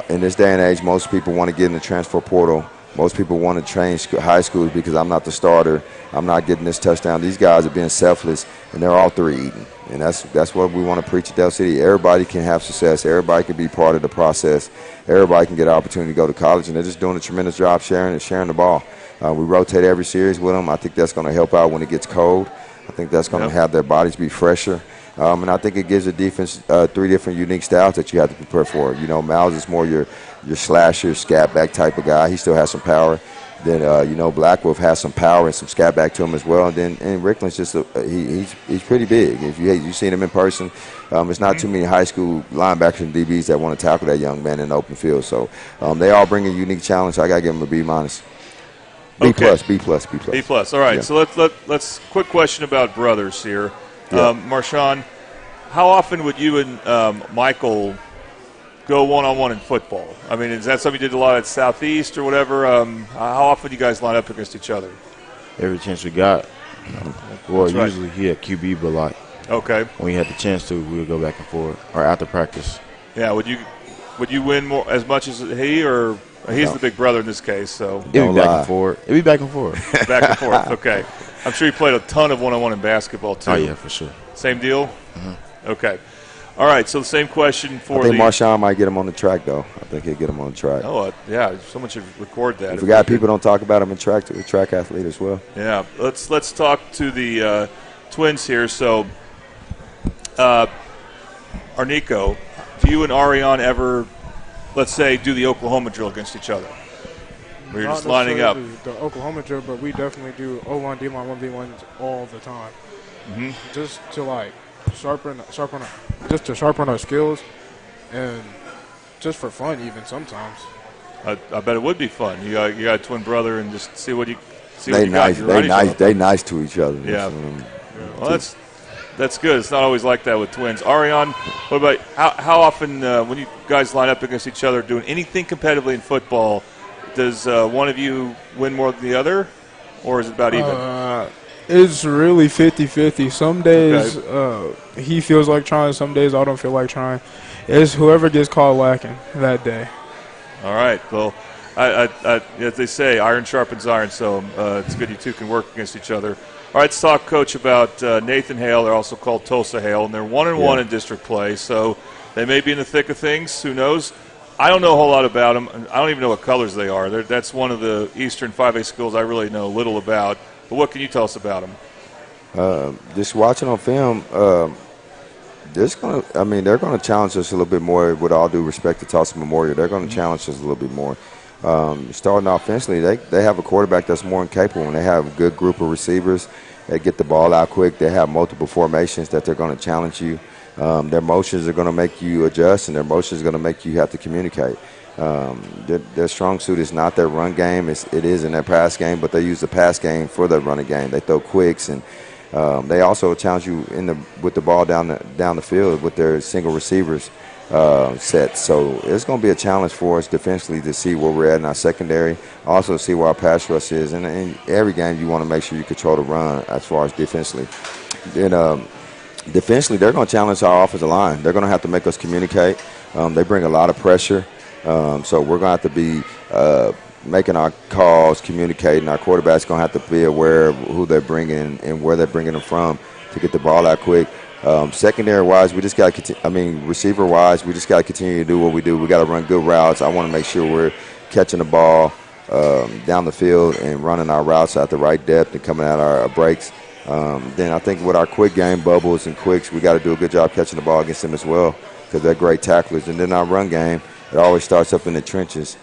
In this day and age, most people want to get in the transfer portal. Most people want to change high schools because I'm not the starter. I'm not getting this touchdown. These guys are being selfless, and they're all 3 eating. And that's what we want to preach at Del City. Everybody can have success. Everybody can be part of the process. Everybody can get an opportunity to go to college, and they're just doing a tremendous job sharing the ball. We rotate every series with them. I think that's going to help out when it gets cold. I think that's going to have their bodies be fresher. And I think it gives the defense 3 different unique styles that you have to prepare for. You know, Miles is more your slasher, scat back type of guy. He still has some power. Then, Black Wolf has some power and some scat back to him as well. And Rickland's just he's pretty big. If you've seen him in person, it's not too many high school linebackers and DBs that want to tackle that young man in the open field. So they all bring a unique challenge. I got to give them a B-. B+. All right. Yeah. So let's quick question about brothers here. Yeah. Marshawn, how often would you and Michael go one-on-one in football? I mean, is that something you did a lot at Southeast or whatever? How often do you guys line up against each other? Every chance we got. Well, That's usually he at QB, but when we had the chance to, we would go back and forth or after practice. Yeah. Would you win more as much as he, or he's the big brother in this case? So it'd be back and forth. It'd be back and forth. Back and forth. Okay. I'm sure you played a ton of one-on-one in basketball too. Oh yeah, for sure. Same deal. Mm-hmm. Okay. All right, so the same question for I think Marshawn might get him on the track, though. I think he'll get him on the track. Oh, yeah, someone should record that. If we got people don't talk about him in track, to a track athlete as well. Yeah, let's talk to the twins here. So, Arnico, do you and Ariane ever, let's say, do the Oklahoma drill against each other? Where you're just lining up? The Oklahoma drill, but we definitely do O-line, D-line, 1v1s all the time. Mm-hmm. Just to, sharpen our skills, and just for fun, even sometimes. I bet it would be fun. You got a twin brother, and just see what you see. They nice to each other. Yeah. Well, that's good. It's not always like that with twins. Ariane, what about how often when you guys line up against each other, doing anything competitively in football, does one of you win more than the other, or is it about even? It's really 50-50. Some days he feels like trying. Some days I don't feel like trying. It's whoever gets caught lacking that day. All right. Well, as they say, iron sharpens iron, so it's good you two can work against each other. All right, let's talk, Coach, about Nathan Hale. They're also called Tulsa Hale, and they're 1-1 in district play, so they may be in the thick of things. Who knows? I don't know a whole lot about them. I don't even know what colors they are. That's one of the Eastern 5A schools I really know little about. But what can you tell us about them? Just watching on film, they're going to challenge us a little bit more. With all due respect to Tulsa Memorial, they're going to challenge us a little bit more. Starting offensively, they have a quarterback that's more than capable, and they have a good group of receivers that get the ball out quick. They have multiple formations that they're going to challenge you. Their motions are going to make you adjust, and their motions are going to make you have to communicate. Their strong suit is not their run game. It is in their pass game, but they use the pass game for their running game. They throw quicks, and they also challenge you with the ball down the field with their single receivers set. So it's going to be a challenge for us defensively to see where we're at in our secondary, also see where our pass rush is. And in every game, you want to make sure you control the run as far as defensively. Then defensively, they're going to challenge our offensive line. They're going to have to make us communicate. They bring a lot of pressure. So we're going to have to be making our calls, communicating. Our quarterback's going to have to be aware of who they're bringing and where they're bringing them from to get the ball out quick. Secondary-wise, we just got to receiver-wise, we just got to continue to do what we do. We got to run good routes. I want to make sure we're catching the ball down the field and running our routes at the right depth and coming out our breaks. Then I think with our quick game, Bubbles and Quicks, we got to do a good job catching the ball against them as well because they're great tacklers. And then our run game, it always starts up in the trenches.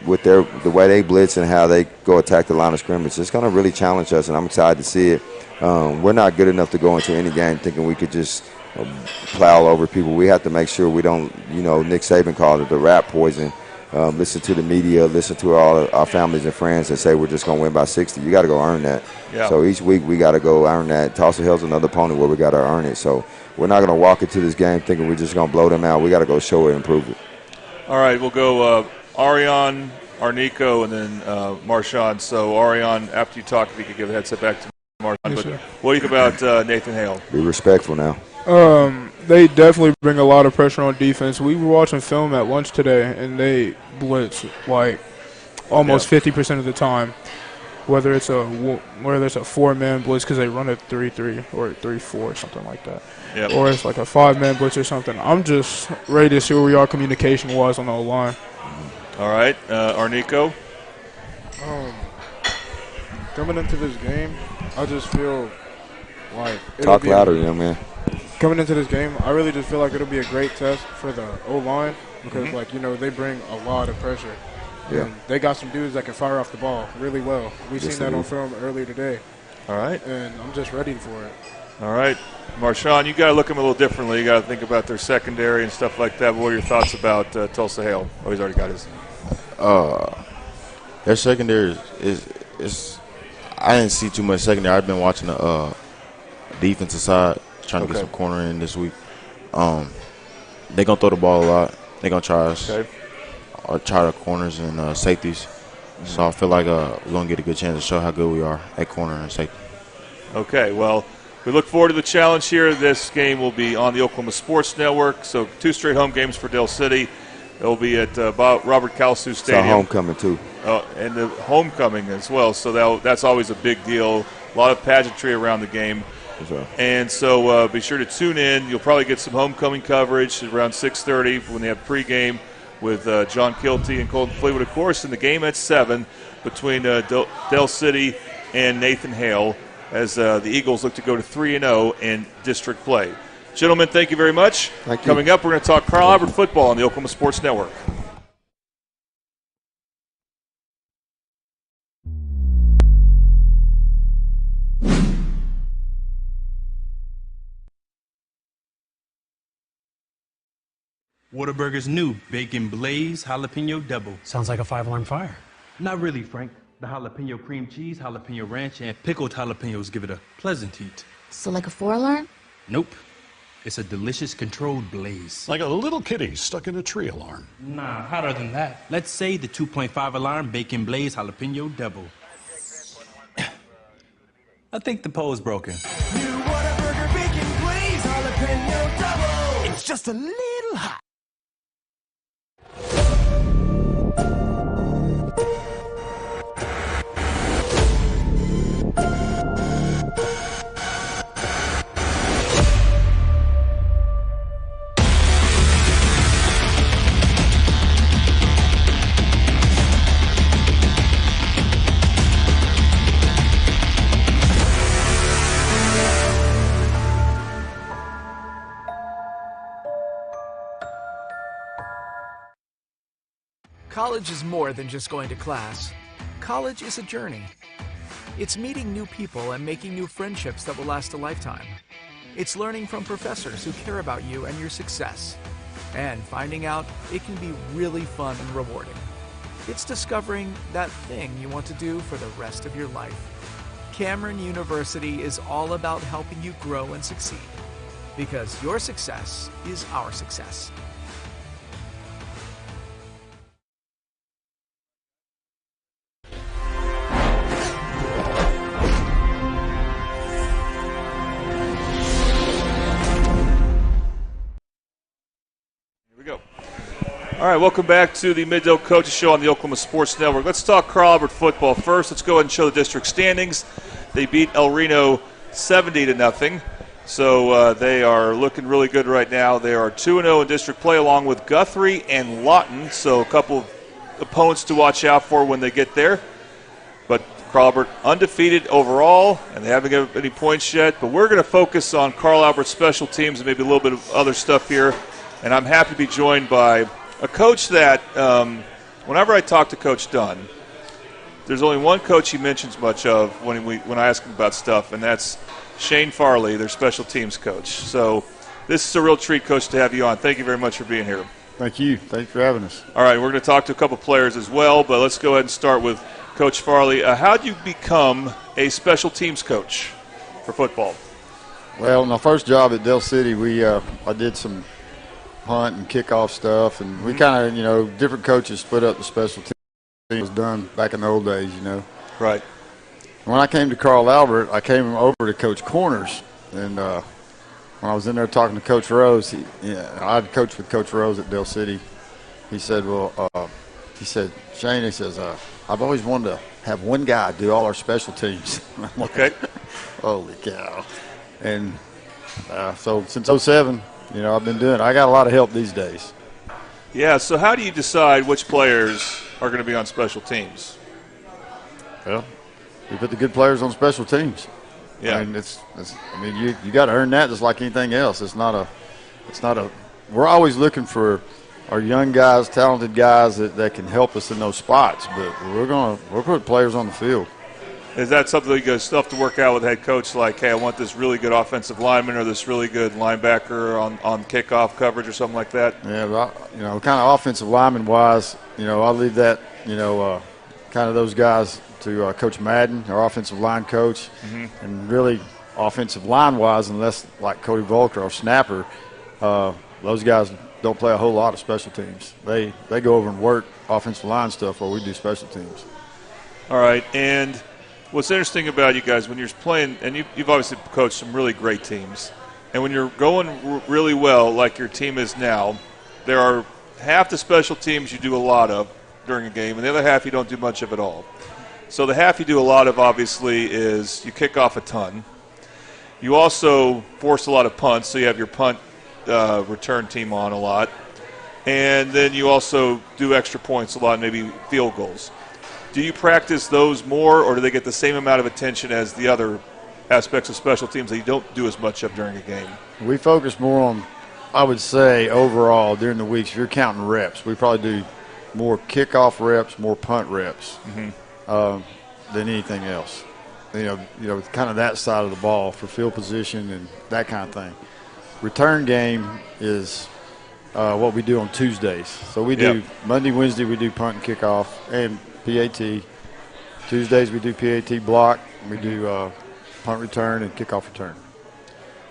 With the way they blitz and how they go attack the line of scrimmage, it's going to really challenge us, and I'm excited to see it. We're not good enough to go into any game thinking we could just plow over people. We have to make sure we don't, Nick Saban called it the rat poison. Listen to the media, listen to all our families and friends that say we're just going to win by 60. You got to go earn that. Yeah. So each week we got to go earn that. Tulsa Hill's another opponent where we got to earn it. So we're not going to walk into this game thinking we're just going to blow them out. We got to go show it and prove it. All right, we'll go Ariane, Arnico, and then Marshawn. So Ariane, after you talk, if you could give a heads up back to Marshawn. Yes, but sir. what do you think about Nathan Hale? Be respectful now. They definitely bring a lot of pressure on defense. We were watching film at lunch today, and they blitz like almost 50% of the time. Whether it's a 4-man blitz because they run a 3-3 or a 3-4, something like that, or it's like a 5-man blitz or something. I'm just ready to see where we are communication-wise on the line. All right, Arnico. Coming into this game, I just feel like Talk louder, young man. Coming into this game, I really just feel like it'll be a great test for the O-line because, they bring a lot of pressure. Yeah. And they got some dudes that can fire off the ball really well. We've Yes, seen that they on do. film earlier today. All right. And I'm just ready for it. All right, Marshawn, you got to look at them a little differently. You got to think about their secondary and stuff like that. What are your thoughts about Tulsa Hale? Oh, he's already got his. Their secondary is I didn't see too much secondary. I've been watching the defensive side, trying to get some corner in this week. They're going to throw the ball a lot. They're going to try us. Okay. Try the corners and safeties. So I feel like we're going to get a good chance to show how good we are at corner and safety. Okay, well, we look forward to the challenge here. This game will be on the Oklahoma Sports Network. So 2 straight home games for Dale City. It'll be at Robert Kalsu Stadium. It's our homecoming, too. And the homecoming as well. So that's always a big deal. A lot of pageantry around the game. Right. And so be sure to tune in. You'll probably get some homecoming coverage around 6:30 when they have pregame with John Kilty and Colton Fleetwood, of course, in the game at 7 between Dale City and Nathan Hale as the Eagles look to go to 3-0 in district play. Gentlemen, thank you very much. Thank you. Coming up, we're going to talk Carl Albert football on the Oklahoma Sports Network. Whataburger's new Bacon Blaze Jalapeno Double. Sounds like a 5-alarm fire. Not really, Frank. The jalapeno cream cheese, jalapeno ranch, and pickled jalapenos give it a pleasant heat. So like a 4-alarm? Nope. It's a delicious controlled blaze. Like a little kitty stuck in a tree alarm. Nah, hotter than that. Let's say the 2.5 alarm Bacon Blaze Jalapeno Double. I think the pole's broken. New Whataburger Bacon Blaze Jalapeno Double. It's just a little hot. College is more than just going to class. College is a journey. It's meeting new people and making new friendships that will last a lifetime. It's learning from professors who care about you and your success. And finding out it can be really fun and rewarding. It's discovering that thing you want to do for the rest of your life. Cameron University is all about helping you grow and succeed. Because your success is our success. All right, welcome back to the Middale Coaches Show on the Oklahoma Sports Network. Let's talk Carl Albert football first. Let's go ahead and show the district standings. They beat El Reno 70-0, so they are looking really good right now. They are 2-0 in district play along with Guthrie and Lawton, so a couple of opponents to watch out for when they get there. But Carl Albert undefeated overall, and they haven't given any points yet. But we're going to focus on Carl Albert's special teams and maybe a little bit of other stuff here. And I'm happy to be joined by a coach that whenever I talk to Coach Dunn, there's only one coach he mentions much of when I ask him about stuff, and that's Shane Farley, their special teams coach. So this is a real treat, Coach, to have you on. Thank you very much for being here. Thank you. Thanks for having us. All right, we're going to talk to a couple players as well, but let's go ahead and start with Coach Farley. How did you become a special teams coach for football? Well, my first job at Del City, I did some punt and kickoff stuff, and we kind of, different coaches split up the special teams. It was done back in the old days, Right. When I came to Carl Albert, I came over to coach corners, and when I was in there talking to Coach Rose, I had coached with Coach Rose at Del City. He said, Shane, he says, I've always wanted to have one guy do all our special teams. Okay. Holy cow. And so since 2007, I've been doing it. I got a lot of help these days. Yeah, so how do you decide which players are going to be on special teams? Well, we put the good players on special teams. Yeah. I mean, you got to earn that just like anything else. We're always looking for our young guys, talented guys that can help us in those spots, but we'll put players on the field. Is that something that you guys still have to work out with the head coach, like, hey, I want this really good offensive lineman or this really good linebacker on kickoff coverage or something like that? Yeah, but, kind of offensive lineman-wise, I'll leave that, kind of those guys to Coach Madden, our offensive line coach, and really offensive line-wise, unless like Cody Volker or snapper, those guys don't play a whole lot of special teams. They go over and work offensive line stuff while we do special teams. All right, and what's interesting about you guys when you're playing, and you've obviously coached some really great teams, and when you're going really well like your team is now, there are half the special teams you do a lot of during a game, and the other half you don't do much of at all. So the half you do a lot of, obviously, is you kick off a ton. You also force a lot of punts, so you have your punt return team on a lot. And then you also do extra points a lot, maybe field goals. Do you practice those more, or do they get the same amount of attention as the other aspects of special teams that you don't do as much of during a game? We focus more on, I would say, overall during the weeks, if you're counting reps, we probably do more kickoff reps, more punt reps. Than anything else. Kind of that side of the ball for field position and that kind of thing. Return game is what we do on Tuesdays. So we do Monday, Wednesday we do punt and kickoff and PAT. Tuesdays we do PAT block. We do punt return and kickoff return.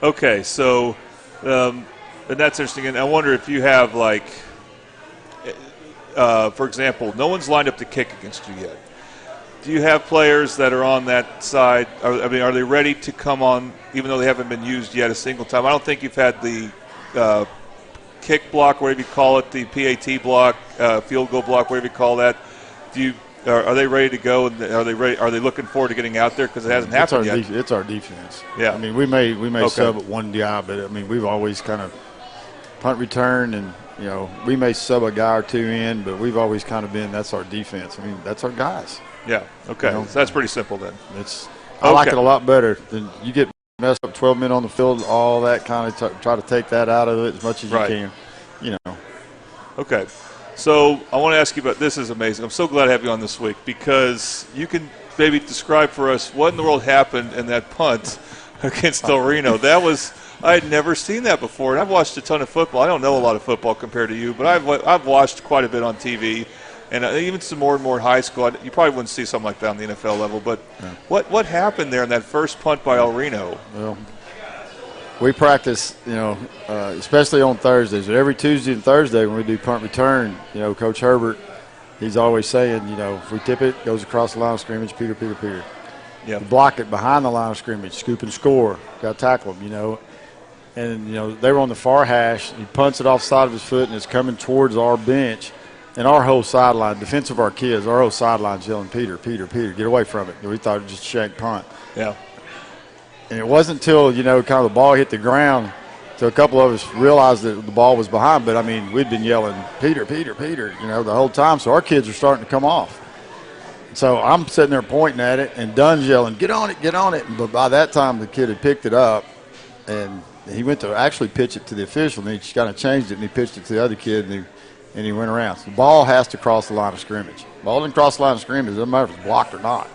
Okay, so and that's interesting. And I wonder if you have for example, no one's lined up to kick against you yet. Do you have players that are on that side? Are they ready to come on, even though they haven't been used yet a single time? I don't think you've had the kick block, whatever you call it, the PAT block, field goal block, whatever you call that. Are they ready to go? And are they looking forward to getting out there? Because it hasn't happened yet. It's our defense. Yeah. I mean, we may sub at one guy, but I mean, we've always kind of punt return and. We may sub a guy or two in, but we've always kind of been, that's our defense. I mean, that's our guys. Yeah, okay. So that's pretty simple then. I like it a lot better than you get messed up 12 men on the field, all that kind of try to take that out of it as much as you can, Okay. So I want to ask you about, this is amazing. I'm so glad to have you on this week because you can maybe describe for us what in the world happened in that punt against Del Reno. I had never seen that before, and I've watched a ton of football. I don't know a lot of football compared to you, but I've watched quite a bit on TV, and even some more and more in high school. You probably wouldn't see something like that on the NFL level, but what happened there in that first punt by El Reno? Well, we practice, especially on Thursdays. Every Tuesday and Thursday when we do punt return, Coach Herbert, he's always saying, if we tip it, goes across the line of scrimmage, Peter. Yeah. Block it behind the line of scrimmage, scoop and score. Got to tackle him, And, they were on the far hash. He punts it off the side of his foot, and it's coming towards our bench. And our whole sideline, defense of our kids, our whole sideline's yelling, Peter, get away from it. We thought it was just a shank punt. Yeah. And it wasn't until, kind of the ball hit the ground till a couple of us realized that the ball was behind. But, I mean, we'd been yelling, Peter, the whole time. So our kids are starting to come off. So I'm sitting there pointing at it, and Dunn's yelling, get on it, get on it. But by that time, the kid had picked it up, and he went to actually pitch it to the official, and he just kind of changed it, and he pitched it to the other kid, and he went around. So the ball has to cross the line of scrimmage. Ball didn't cross the line of scrimmage. It doesn't matter if it's blocked or not.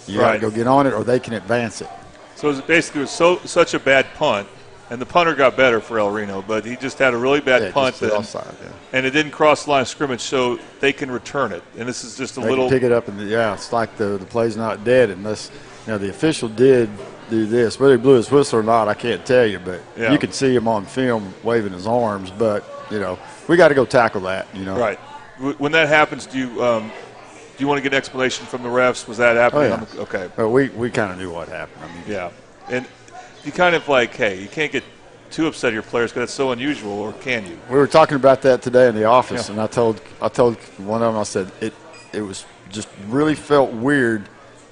You got to go get on it, or they can advance it. So it was such a bad punt, and the punter got better for El Reno, but he just had a really bad punt then, offside, and it didn't cross the line of scrimmage, so they can return it. And this is just a They little can pick it up, and it's like the play's not dead unless the official did do this. Whether he blew his whistle or not, I can't tell you, but you can see him on film waving his arms. But we got to go tackle that. Right. When that happens, do you want to get an explanation from the refs? Was that happening? Oh, yeah. Okay. But we kind of knew what happened. I mean, yeah, and you kind of hey, you can't get too upset at your players because it's so unusual, or can you? We were talking about that today in the office, and I told one of them, I said it was just really felt weird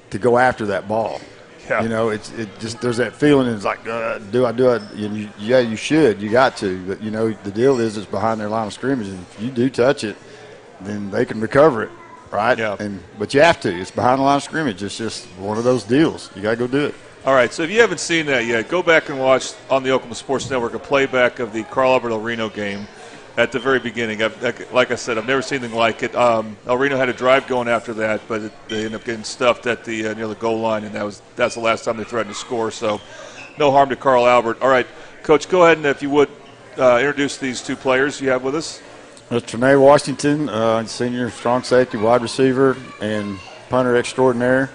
to go after that ball. Yeah. It just there's that feeling. It's like, do I? Yeah, you should. You got to. But the deal is it's behind their line of scrimmage, and if you do touch it, then they can recover it, right? Yeah. But you have to. It's behind the line of scrimmage. It's just one of those deals. You got to go do it. All right, so if you haven't seen that yet, go back and watch on the Oklahoma Sports Network a playback of the Carl Albert El Reno game at the very beginning. Like I said, I've never seen anything like it. El Reno had a drive going after that, but they ended up getting stuffed at the near the goal line, and that's the last time they threatened to score. So no harm to Carl Albert. All right, Coach, go ahead and if you would introduce these two players you have with us. Trinae Washington, senior strong safety, wide receiver, and punter extraordinaire.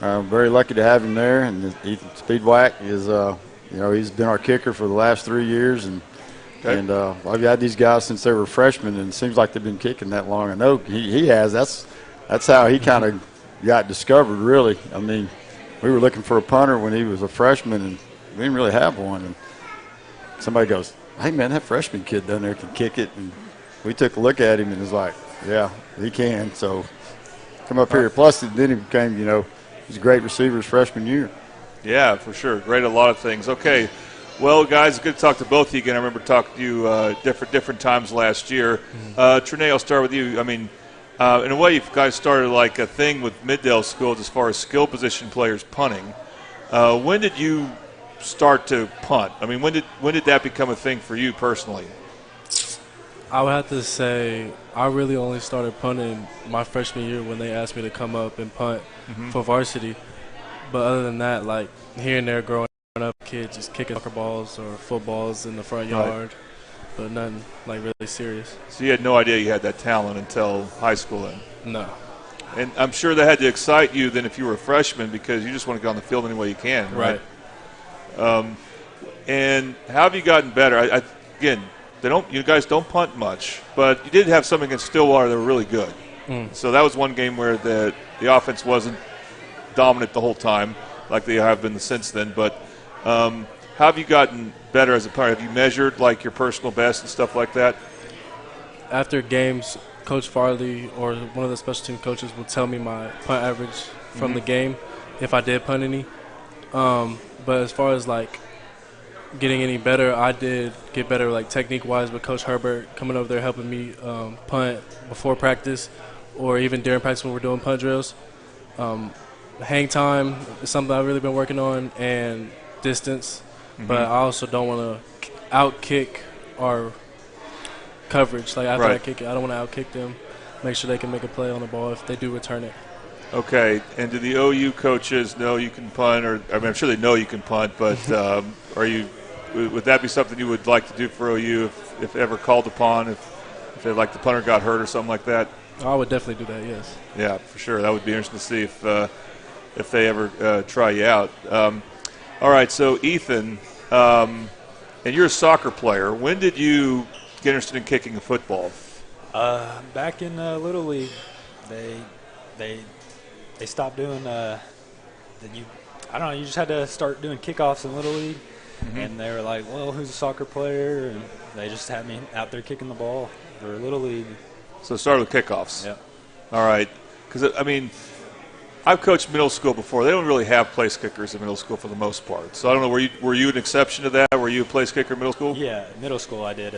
Very lucky to have him there, and Ethan Speedwack is, he's been our kicker for the last 3 years, and I've had these guys since they were freshmen, and it seems like they've been kicking that long. I know he has. That's how he kind of got discovered, really. I mean, we were looking for a punter when he was a freshman, and we didn't really have one. And somebody goes, "Hey man, that freshman kid down there can kick it," and we took a look at him, and it's like, yeah, he can. So come up here. Plus, then he became, he's a great receiver his freshman year. Yeah, for sure. Great at a lot of things. Okay. Well, guys, good to talk to both of you again. I remember talking to you different times last year. Trinae, I'll start with you. I mean, in a way, you guys started like a thing with Middale schools as far as skill position players punting. When did you start to punt? I mean, when did that become a thing for you personally? I would have to say I really only started punting my freshman year when they asked me to come up and punt for varsity. But other than that, like here and there growing up, kids just kicking soccer balls or footballs in the front yard, but nothing like really serious. So you had no idea you had that talent until high school then? No. And I'm sure that had to excite you then if you were a freshman because you just want to get on the field any way you can, right? And how have you gotten better? Again, you guys don't punt much, but you did have something against Stillwater that were really good. So that was one game where the offense wasn't dominant the whole time like they have been since then. But how have you gotten better as a punter? Have you measured like your personal best and stuff like that? After games, Coach Farley or one of the special team coaches will tell me my punt average from the game if I did punt any. But as far as like getting any better, I did get better like technique-wise with Coach Herbert coming over there helping me punt before practice or even during practice when we're doing punt drills. Hang time is something I've really been working on, and distance. But I also don't want to out-kick our coverage. Like after I kick it, I don't want to out-kick them, make sure they can make a play on the ball if they do return it. Okay, and do the OU coaches know you can punt? Or I mean, I'm sure they know you can punt, but would that be something you would like to do for OU if ever called upon, if like the punter got hurt or something like that? I would definitely do that, yes. Yeah, for sure. That would be interesting to see if they ever try you out. All right, so Ethan, and you're a soccer player. When did you get interested in kicking a football? Back in Little League, they stopped doing I don't know, you just had to start doing kickoffs in Little League. And they were like, well, who's a soccer player? And they just had me out there kicking the ball for Little League. So it started with kickoffs. Yeah. All right. Because, I mean, I've coached middle school before. They don't really have place kickers in middle school for the most part. So I don't know, were you an exception to that? Were you a place kicker in middle school? Yeah, middle school I did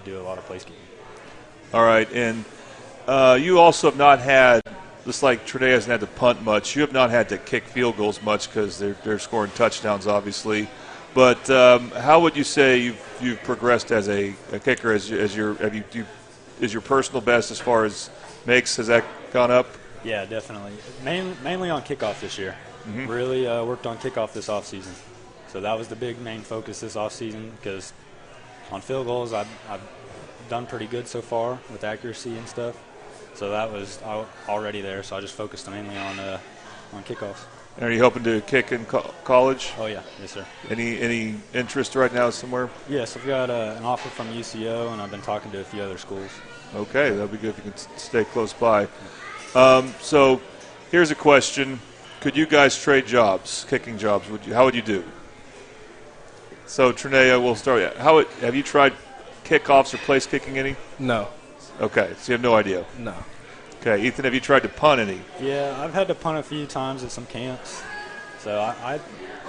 do a lot of place kicking. All right. And you also have not had just like Trey hasn't had to punt much, you have not had to kick field goals much because they're scoring touchdowns, obviously. But how would you say you've progressed as a kicker? Is your personal best as far as makes, has that gone up? Yeah, definitely. Mainly on kickoff this year. Really worked on kickoff this offseason. So that was the big main focus this offseason, because on field goals I've done pretty good so far with accuracy and stuff. So that was already there. So I just focused mainly on kickoffs. And are you hoping to kick in college? Oh yeah, yes sir. Any interest right now somewhere? Yes, I've got an offer from UCO, and I've been talking to a few other schools. Okay, that'd be good if you can stay close by. So here's a question: could you guys trade jobs, kicking jobs? How would you do? So Trinea, we'll start. Have you tried kickoffs or place kicking any? No. Okay, so you have no idea. No. Okay, Ethan, have you tried to punt any? Yeah, I've had to punt a few times at some camps, so I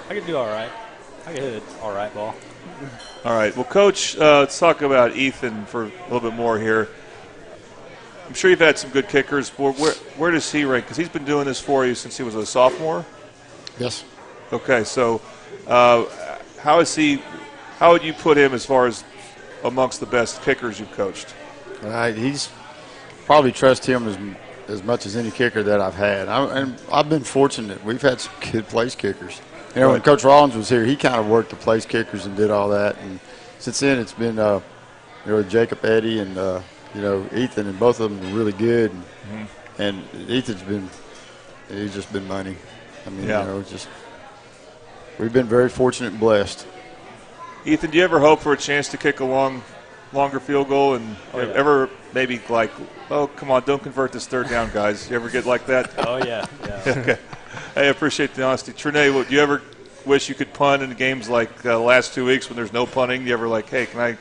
could do all right. I could hit an all right ball. All right. Well, Coach, let's talk about Ethan for a little bit more here. I'm sure you've had some good kickers. Where does he rank? Because he's been doing this for you since he was a sophomore? Yes. Okay, so how would you put him as far as amongst the best kickers you've coached? He's probably trust him as much as any kicker that I've had. And I've been fortunate. We've had some good place kickers. You know, when Coach Rollins was here, he kind of worked the place kickers and did all that. And since then, it's been Jacob Eddy and Ethan, and both of them are really good. And he's just been money. I mean, we've been very fortunate and blessed. Ethan, do you ever hope for a chance to kick a longer field goal, and ever maybe like, oh, come on, don't convert this third down, guys? You ever get like that? Oh, yeah. Okay. Hey, I appreciate the honesty. Trinae, do you ever wish you could punt in games like the last 2 weeks when there's no punting? Do you ever like, hey, do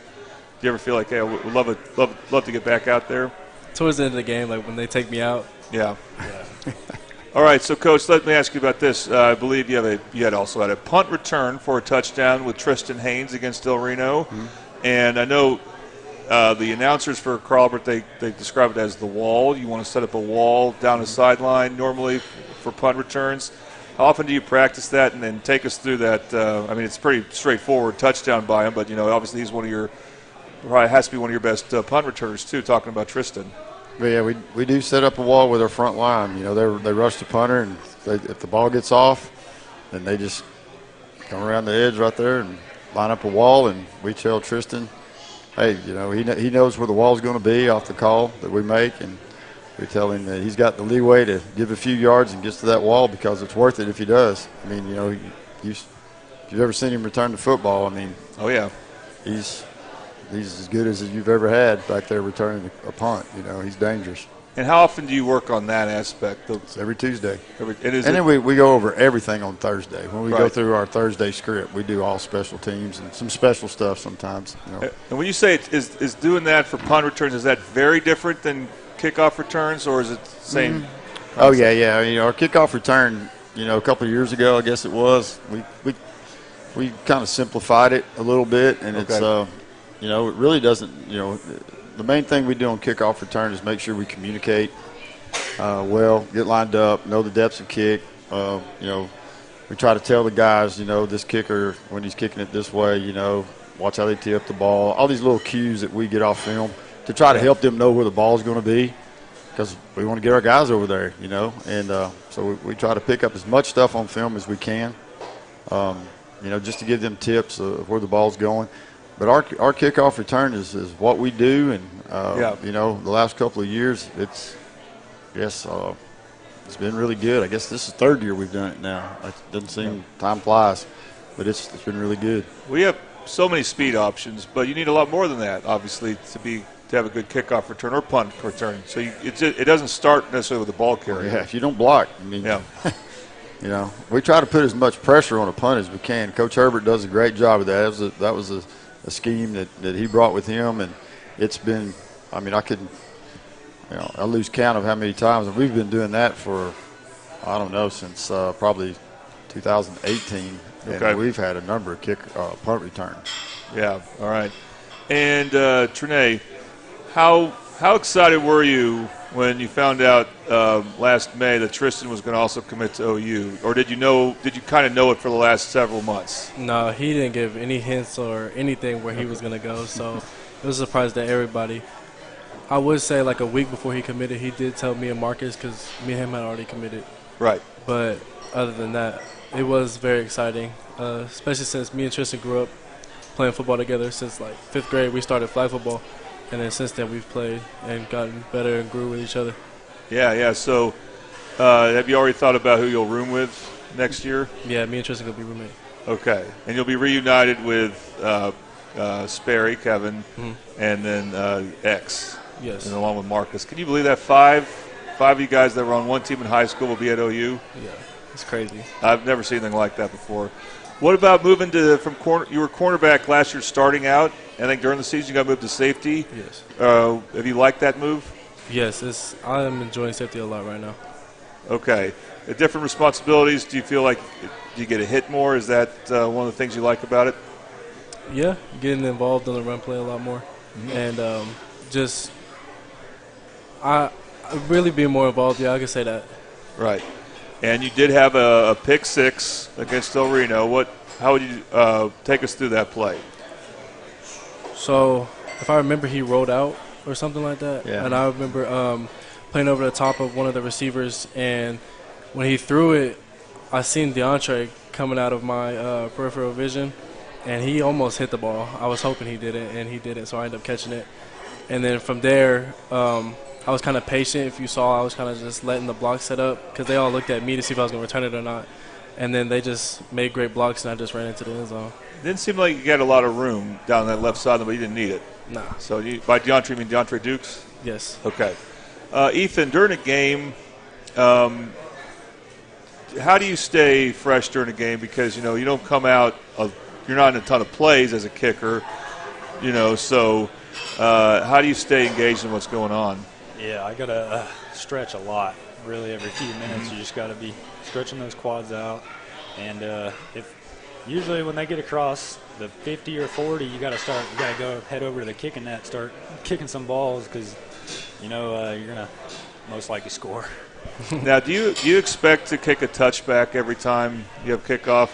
you ever feel like, hey, I would love to get back out there? Towards the end of the game, like when they take me out. Yeah. All right, so Coach, let me ask you about this. I believe you had also had a punt return for a touchdown with Tristan Haynes against Del Reno, and I know the announcers for Carl Albert, they describe it as the wall. You want to set up a wall down the sideline normally for punt returns. How often do you practice that? And then take us through that. I mean, it's pretty straightforward touchdown by him, but obviously he's probably has to be one of your best punt returners too. Talking about Tristan. But yeah, we do set up a wall with our front line. They rush the punter, and if the ball gets off, then they just come around the edge right there and line up a wall, and we tell Tristan, hey, he knows where the wall's going to be off the call that we make, and we tell him that he's got the leeway to give a few yards and gets to that wall because it's worth it if he does. I mean, if you've ever seen him return the football, I mean, oh yeah, he's as good as you've ever had back there returning a punt. He's dangerous. And how often do you work on that aspect? It's every Tuesday. Then we go over everything on Thursday. When we go through our Thursday script, we do all special teams and some special stuff sometimes. And when you say is doing that for punt returns, is that very different than kickoff returns, or is it the same? Oh, yeah. Our kickoff return, a couple of years ago, I guess it was, we kind of simplified it a little bit, and it's it really doesn't, the main thing we do on kickoff return is make sure we communicate well, get lined up, know the depths of kick. We try to tell the guys, this kicker, when he's kicking it this way, watch how they tee up the ball. All these little cues that we get off film to try to help them know where the ball's going to be, because we want to get our guys over there, And so we try to pick up as much stuff on film as we can, just to give them tips of where the ball's going. But our kickoff return is what we do, and the last couple of years it's been really good. I guess this is the third year we've done it now. It doesn't seem time flies, but it's been really good. We have so many speed options, but you need a lot more than that, obviously, to have a good kickoff return or punt return. So it doesn't start necessarily with the ball carrier. Yeah, if you don't block, I mean, we try to put as much pressure on a punt as we can. Coach Herbert does a great job of that. That was a scheme that he brought with him, and it's been, I mean, I lose count of how many times, and we've been doing that for, I don't know, since probably 2018, and we've had a number of punt returns. Yeah, all right. And Trinae, how excited were you when you found out last May that Tristan was going to also commit to OU, or did you kind of know it for the last several months? No, he didn't give any hints or anything where he was going to go, so it was a surprise to everybody. I would say like a week before he committed, he did tell me and Marcus because me and him had already committed. Right. But other than that, it was very exciting, especially since me and Tristan grew up playing football together since like 5th grade. We started flag football, and then since then we've played and gotten better and grew with each other. Yeah. So have you already thought about who you'll room with next year? Yeah, me and Tristan will be roommates. Okay. And you'll be reunited with Sperry, Kevin, and then X. Yes. And along with Marcus. Can you believe that five of you guys that were on one team in high school will be at OU? Yeah, it's crazy. I've never seen anything like that before. What about moving from corner? You were cornerback last year starting out. I think during the season you got moved to safety. Yes. Have you liked that move? Yes, I am enjoying safety a lot right now. Okay. The different responsibilities, do you feel like you get a hit more? Is that one of the things you like about it? Yeah, getting involved in the run play a lot more. And just I really being more involved. Yeah, I can say that. Right. And you did have a pick six against Del Reno. How would you take us through that play? So, if I remember, he rolled out or something like that. Yeah. And I remember playing over the top of one of the receivers, and when he threw it, I seen DeAndre coming out of my peripheral vision, and he almost hit the ball. I was hoping he didn't, and he didn't, so I ended up catching it. And then from there, I was kind of patient. If you saw, I was kind of just letting the block set up because they all looked at me to see if I was going to return it or not. And then they just made great blocks, and I just ran into the end zone. Didn't seem like you got a lot of room down that left side, but you didn't need it. Nah. So by DeAndre, you mean DeAndre Dukes? Yes. Okay. Ethan, during a game, how do you stay fresh during a game? Because, you don't come out you're not in a ton of plays as a kicker, so how do you stay engaged in what's going on? Yeah, I got to stretch a lot, really, every few minutes. You just got to be stretching those quads out. And usually when they get across the 50 or 40, you got to go head over to the kicking net, start kicking some balls because, you're going to most likely score. Now, do you expect to kick a touchback every time you have kickoff?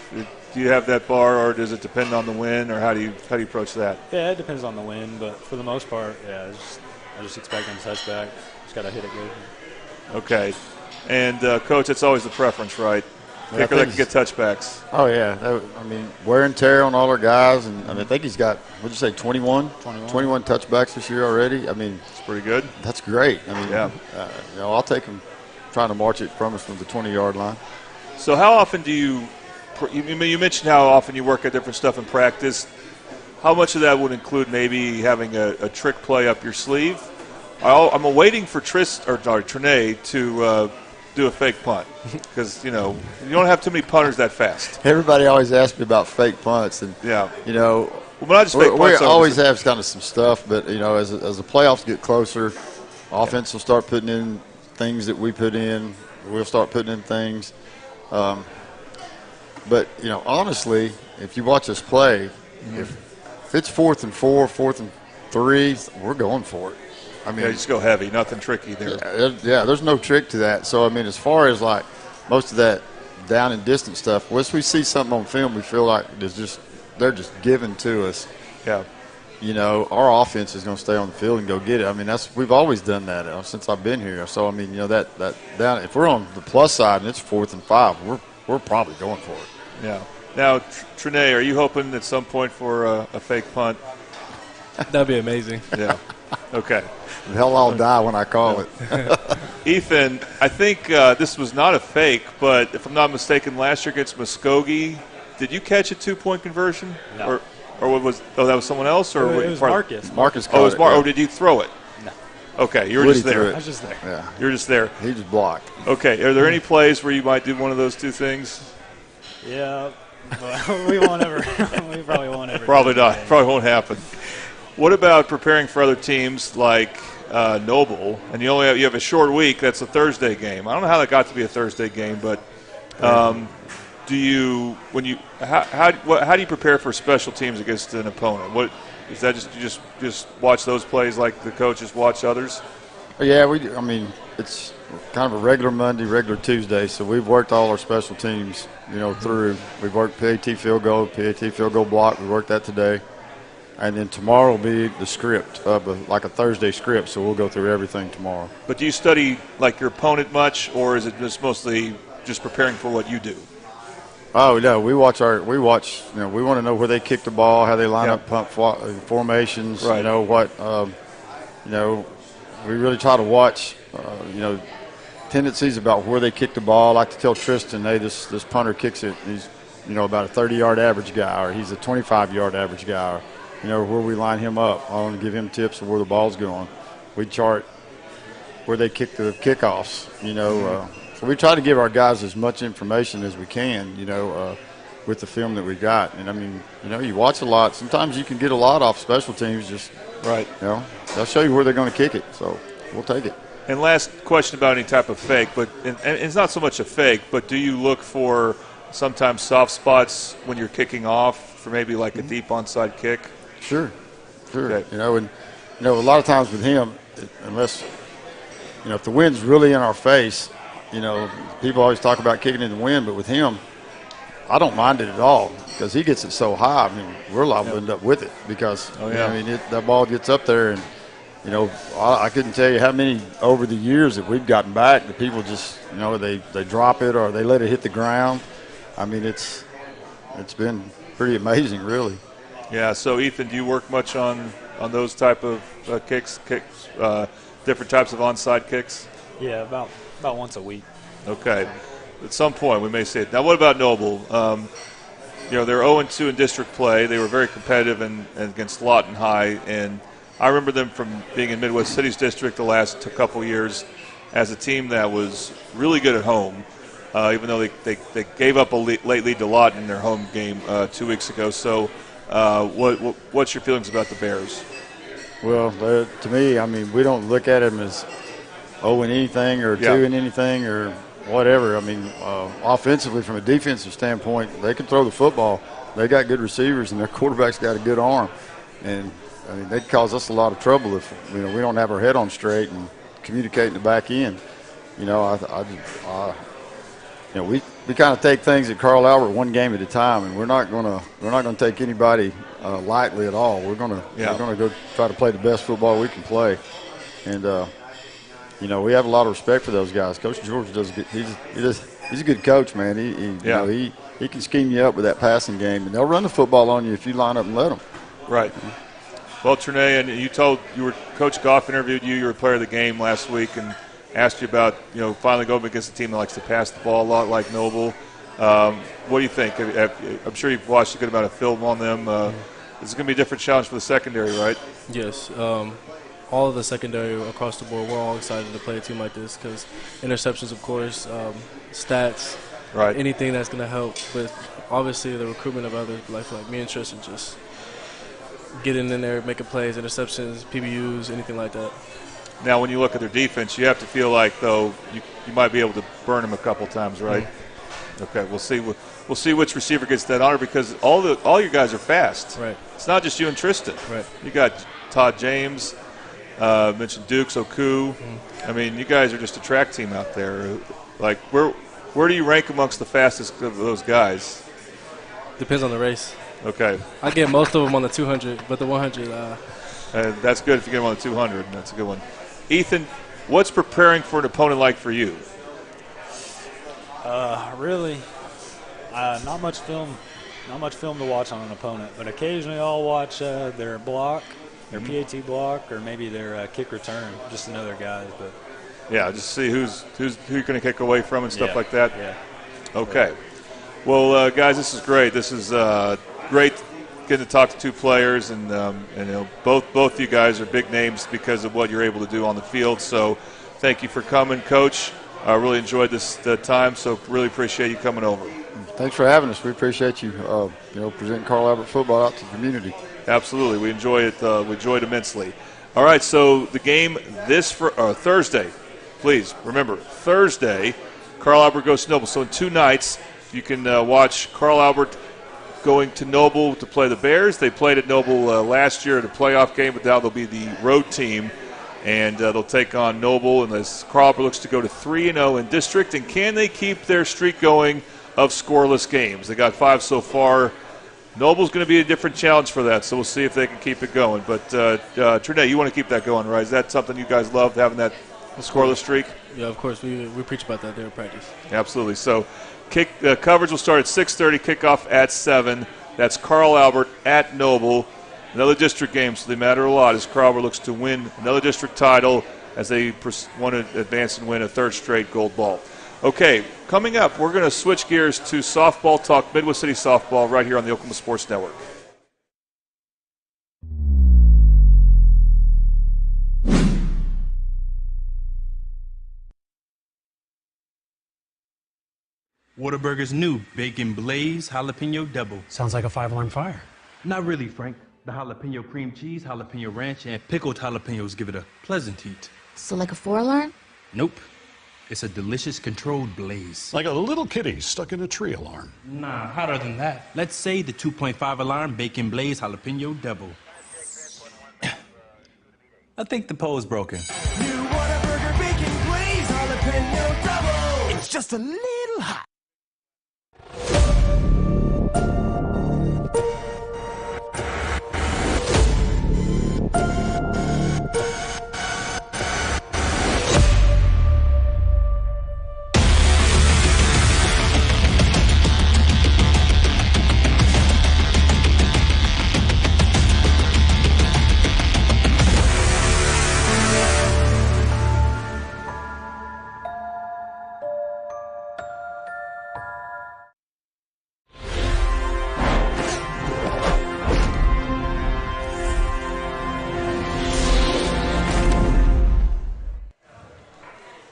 Do you have that bar, or does it depend on the win, or how do you approach that? Yeah, it depends on the win, but for the most part, yeah, I just expect them to touchback. Just got to hit it good. Okay. And, Coach, that's always the preference, right? Kicker that can get touchbacks. Oh, yeah. Wear and tear on all our guys. And I think he's got, what'd you say, 21 touchbacks this year already. It's pretty good. That's great. Yeah. I'll take him trying to march it from us from the 20-yard line. So how often do you mentioned how often you work at different stuff in practice. How much of that would include maybe having a trick play up your sleeve? I'm awaiting for Trinae to do a fake punt because, you don't have too many punters that fast. Everybody always asks me about fake punts. And, yeah. Well, not just fake punts. We always have kind of some stuff, but, as the playoffs get closer, offense will start putting in things that we put in. We'll start putting in things. But, honestly, if you watch us play, if it's 4th and 4, 4th and 3, we're going for it. Just go heavy, nothing tricky there. Yeah, there's no trick to that. So, as far as, most of that down and distance stuff, once we see something on film, we feel like they're just given to us. Yeah. Our offense is going to stay on the field and go get it. We've always done that since I've been here. So, that down, if we're on the plus side and it's 4th and 5, we're probably going for it. Yeah. Now, Trinae, are you hoping at some point for a fake punt? That'd be amazing. Yeah. Okay. Hell, I'll die when I call it. Ethan, I think this was not a fake, but if I'm not mistaken, last year against Muskogee, did you catch a 2-point conversion? No. Or that was someone else? Or it was Marcus. Marcus caught it was it. Or did you throw it? No. Okay, you were just there. I was just there. Yeah. You were just there. He just blocked. Okay, are there any plays where you might do one of those two things? Yeah, but we won't ever. We probably won't ever. Probably not. Probably won't happen. What about preparing for other teams like Noble? And you have a short week. That's a Thursday game. I don't know how that got to be a Thursday game, but how do you prepare for special teams against an opponent? What is that? You just watch those plays like the coaches watch others? Yeah, I mean, it's kind of a regular Monday, regular Tuesday, so we've worked all our special teams, through. We've worked PAT field goal block. We worked that today. And then tomorrow will be the script, like a Thursday script, so we'll go through everything tomorrow. But do you study, like, your opponent much, or is it just mostly just preparing for what you do? Oh, no, we watch, we want to know where they kick the ball, how they line up pump formations, Right. We really try to watch, tendencies about where they kick the ball. I like to tell Tristan, hey, this punter kicks it, he's, about a 30-yard average guy, or he's a 25-yard average guy, or, where we line him up. I want to give him tips of where the ball's going. We chart where they kick the kickoffs, So we try to give our guys as much information as we can, with the film that we got. And, I mean, you watch a lot. Sometimes you can get a lot off special teams just – right. They'll show you where they're going to kick it, so we'll take it. And last question about any type of fake, but and it's not so much a fake, but do you look for sometimes soft spots when you're kicking off for maybe like a deep onside kick? Sure. Okay. A lot of times with him, unless, if the wind's really in our face, people always talk about kicking in the wind, but with him, I don't mind it at all because he gets it so high. I mean, we're liable to end up with it because, that ball gets up there and, I couldn't tell you how many over the years that we've gotten back that people just, they drop it or they let it hit the ground. I mean, it's been pretty amazing, really. Yeah, so Ethan, do you work much on those type of kicks, different types of onside kicks? Yeah, about once a week. Okay. At some point, we may see it. Now, what about Noble? They're 0-2 in district play. They were very competitive against Lawton High, and I remember them from being in Midwest City's district the last couple years as a team that was really good at home, even though they gave up a late lead to Lawton in their home game 2 weeks ago. So what's your feelings about the Bears? Well, to me, I mean, we don't look at them as 0 in anything or 2 in anything or whatever. I mean, offensively, from a defensive standpoint, they can throw the football. They got good receivers, and their quarterback's got a good arm. And, I mean, they'd cause us a lot of trouble if, we don't have our head on straight and communicate in the back end. We kind of take things at Carl Albert one game at a time, and we're not gonna take anybody lightly at all. We're gonna go try to play the best football we can play, and we have a lot of respect for those guys. Coach George does good. He's a good coach, man. He can scheme you up with that passing game, and they'll run the football on you if you line up and let them. Right. Well, Trinae, and Coach Goff interviewed you. You were player of the game last week, and asked you about finally going against a team that likes to pass the ball a lot, like Noble. What do you think? I'm sure you've watched a good amount of film on them. This is going to be a different challenge for the secondary, right? Yes. All of the secondary across the board, we're all excited to play a team like this because interceptions, of course, stats, right? Anything that's going to help with, obviously, the recruitment of others, like me and Tristan, just getting in there, making plays, interceptions, PBUs, anything like that. Now, when you look at their defense, you have to feel like, though, you might be able to burn them a couple times, right? Mm-hmm. Okay, we'll see which receiver gets that honor because all your guys are fast. Right. It's not just you and Tristan. Right. You got Todd James, mentioned Dukes, Oku. Mm-hmm. I mean, you guys are just a track team out there. Like, where do you rank amongst the fastest of those guys? Depends on the race. Okay. I get most of them on the 200, but the 100. That's good if you get them on the 200. That's a good one. Ethan, what's preparing for an opponent like for you? Really, not much film to watch on an opponent, but occasionally I'll watch their block, their PAT block, or maybe their kick return, just to know their guys. But yeah, just see who you're going to kick away from and stuff like that. Yeah. Okay. Well, guys, this is great. This is great getting to talk to two players, and both you guys are big names because of what you're able to do on the field. So, thank you for coming, Coach. I really enjoyed this time, so really appreciate you coming over. Thanks for having us. We appreciate you, presenting Carl Albert football out to the community. Absolutely, we enjoy it. We enjoy it immensely. All right, so the game Thursday. Please remember Thursday, Carl Albert goes to Noble. So in 2 nights, you can watch Carl Albert going to Noble to play the Bears. They played at Noble last year at a playoff game, but now they'll be the road team and they'll take on Noble. And as Carlsbad looks to go to 3-0 in district, and can they keep their streak going of scoreless games? They got 5 so far. Noble's going to be a different challenge for that, so we'll see if they can keep it going. But Trinette, you want to keep that going, right? Is that something you guys love, having that scoreless streak? Yeah, of course. We preach about that there in practice. Absolutely. So coverage will start at 6:30, kickoff at 7. That's Carl Albert at Noble. Another district game, so they matter a lot as Carl Albert looks to win another district title as they want to advance and win a 3rd straight gold ball. Okay, coming up, we're going to switch gears to softball talk, Midwest City softball, right here on the Oklahoma Sports Network. Whataburger's new Bacon Blaze Jalapeno Double. Sounds like a 5-alarm fire. Not really, Frank. The jalapeno cream cheese, jalapeno ranch, and pickled jalapenos give it a pleasant heat. So like a 4-alarm? Nope. It's a delicious controlled blaze. Like a little kitty stuck in a tree alarm. Nah, hotter than that. Let's say the 2.5 alarm Bacon Blaze Jalapeno Double. I think the pole's broken. New Whataburger Bacon Blaze Jalapeno Double. It's just a little hot.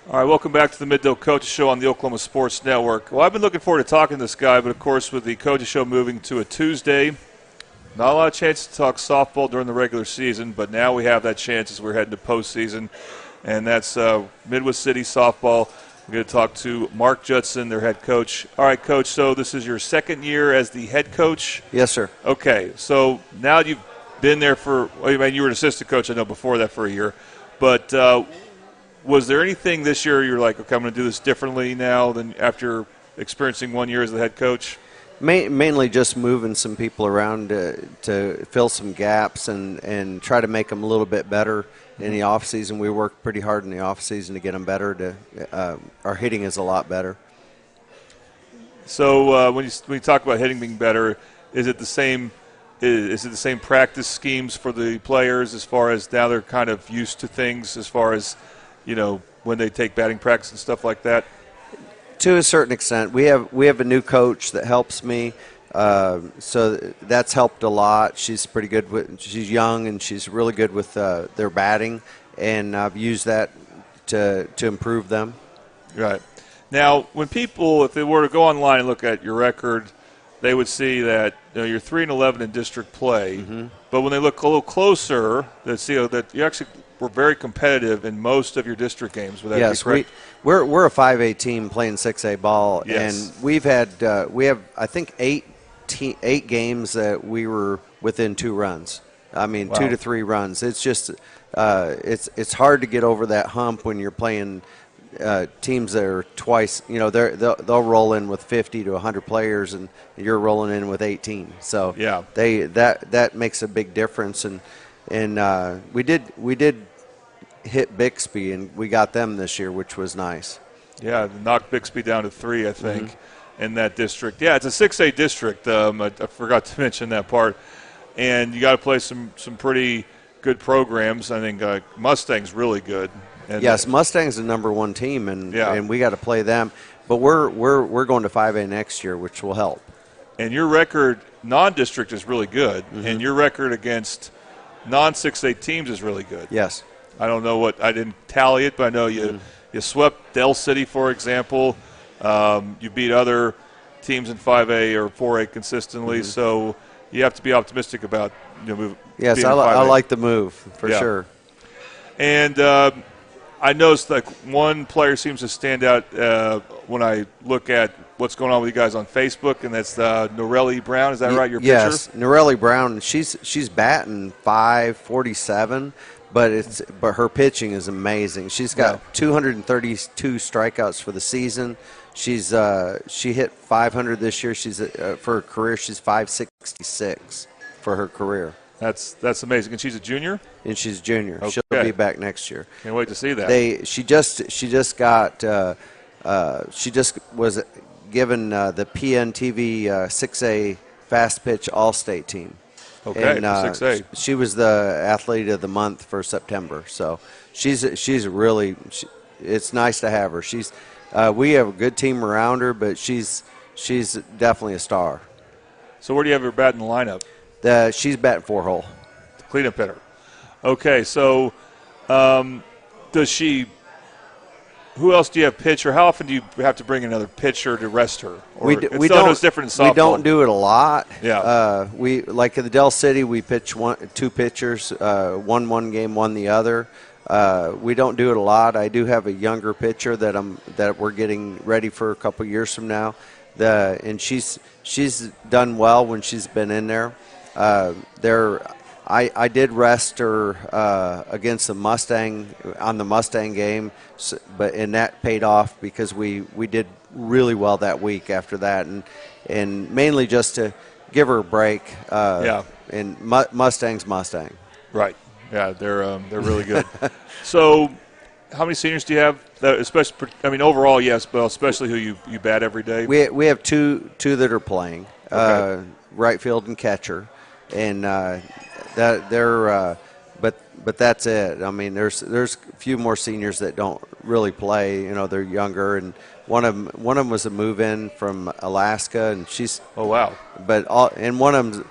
All right, welcome back to the Middle Coaches Show on the Oklahoma Sports Network. Well, I've been looking forward to talking to this guy, but of course with the Coaches Show moving to a Tuesday, not a lot of chance to talk softball during the regular season, but now we have that chance as we're heading to postseason, and that's Midwest City softball. We're going to talk to Mark Judson, their head coach. All right, Coach, so this is your 2nd year as the head coach? Yes, sir. Okay, so now you've been there for, I mean, you were an assistant coach, I know, before that for a year, but was there anything this year you're like, okay, I'm going to do this differently now than after experiencing 1 year as the head coach? Mainly just moving some people around to fill some gaps and try to make them a little bit better in the off season. We worked pretty hard in the off season to get them better. Our hitting is a lot better. So when you talk about hitting being better, is it the same? Is it the same practice schemes for the players as far as now they're kind of used to things as far as, you know, when they take batting practice and stuff like that? To a certain extent. We have a new coach that helps me, so that's helped a lot. She's pretty good she's young and she's really good with their batting, and I've used that to improve them. Right. Now, when people, if they were to go online and look at your record, they would see that you're 3-11 in district play. Mm-hmm. But when they look a little closer, they see that you actually were very competitive in most of your district games. Would that yes, be correct? we're a 5A team playing 6A ball, yes. And we have I think 8 games that we were within 2 runs. I mean, Wow. 2 to 3 runs. It's just it's hard to get over that hump when you're playing teams that are twice. You know, they'll roll in with 50 to 100 players, and you're rolling in with 18. So yeah, that makes a big difference. And we did hit Bixby, and we got them this year, which was nice. Yeah, knocked Bixby down to 3, I think, in that district. Yeah, it's a 6A district. I forgot to mention that part. And you got to play some pretty good programs. I think Mustang's really good. And yes, Mustang's the #1 team, and we got to play them. But we're going to 5A next year, which will help. And your record non-district is really good, and your record against non-6A teams is really good. Yes. I don't know I didn't tally it, but I know you swept Del City, for example. You beat other teams in 5A or 4A consistently, so you have to be optimistic about Yes, being I in 5A. like the move for sure. And I noticed like one player seems to stand out when I look at what's going on with you guys on Facebook, and that's Norelli Brown. Is that right? Your pitcher? Yes, Norelli Brown. She's batting .547, but her pitching is amazing. She's got 232 strikeouts for the season. She hit 500 this year. For her career, she's 566 for her career. That's amazing. And she's a junior? And she's a junior. Okay. She'll be back next year. Can't wait to see that. She just was given the PNTV 6A Fast Pitch All-State team. Okay, and 6A. She was the Athlete of the Month for September. So she's really. It's nice to have her. We have a good team around her, but she's definitely a star. So where do you have her bat in the lineup? She's batting 4-hole. Cleanup hitter. Okay, so does she? Who else do you have pitch, or how often do you have to bring another pitcher to rest her? Or We don't. It's different in softball. We don't do it a lot. Yeah. We like at the Del City, we pitch two pitchers, one game, one the other. We don't do it a lot. I do have a younger pitcher that we're getting ready for a couple years from now. And she's done well when she's been in there. I did rest her against the Mustang on the Mustang game, and that paid off because we did really well that week after that, and mainly just to give her a break. And Mustang's Mustang. Right. Yeah, they're really good. So, how many seniors do you have? Especially, overall, yes, but especially who you bat every day. We have two that are playing, Okay. right field and catcher, and but that's it. I mean, there's a few more seniors that don't really play. They're younger, and one of them was a move-in from Alaska, and she's. Oh wow! But and one of them,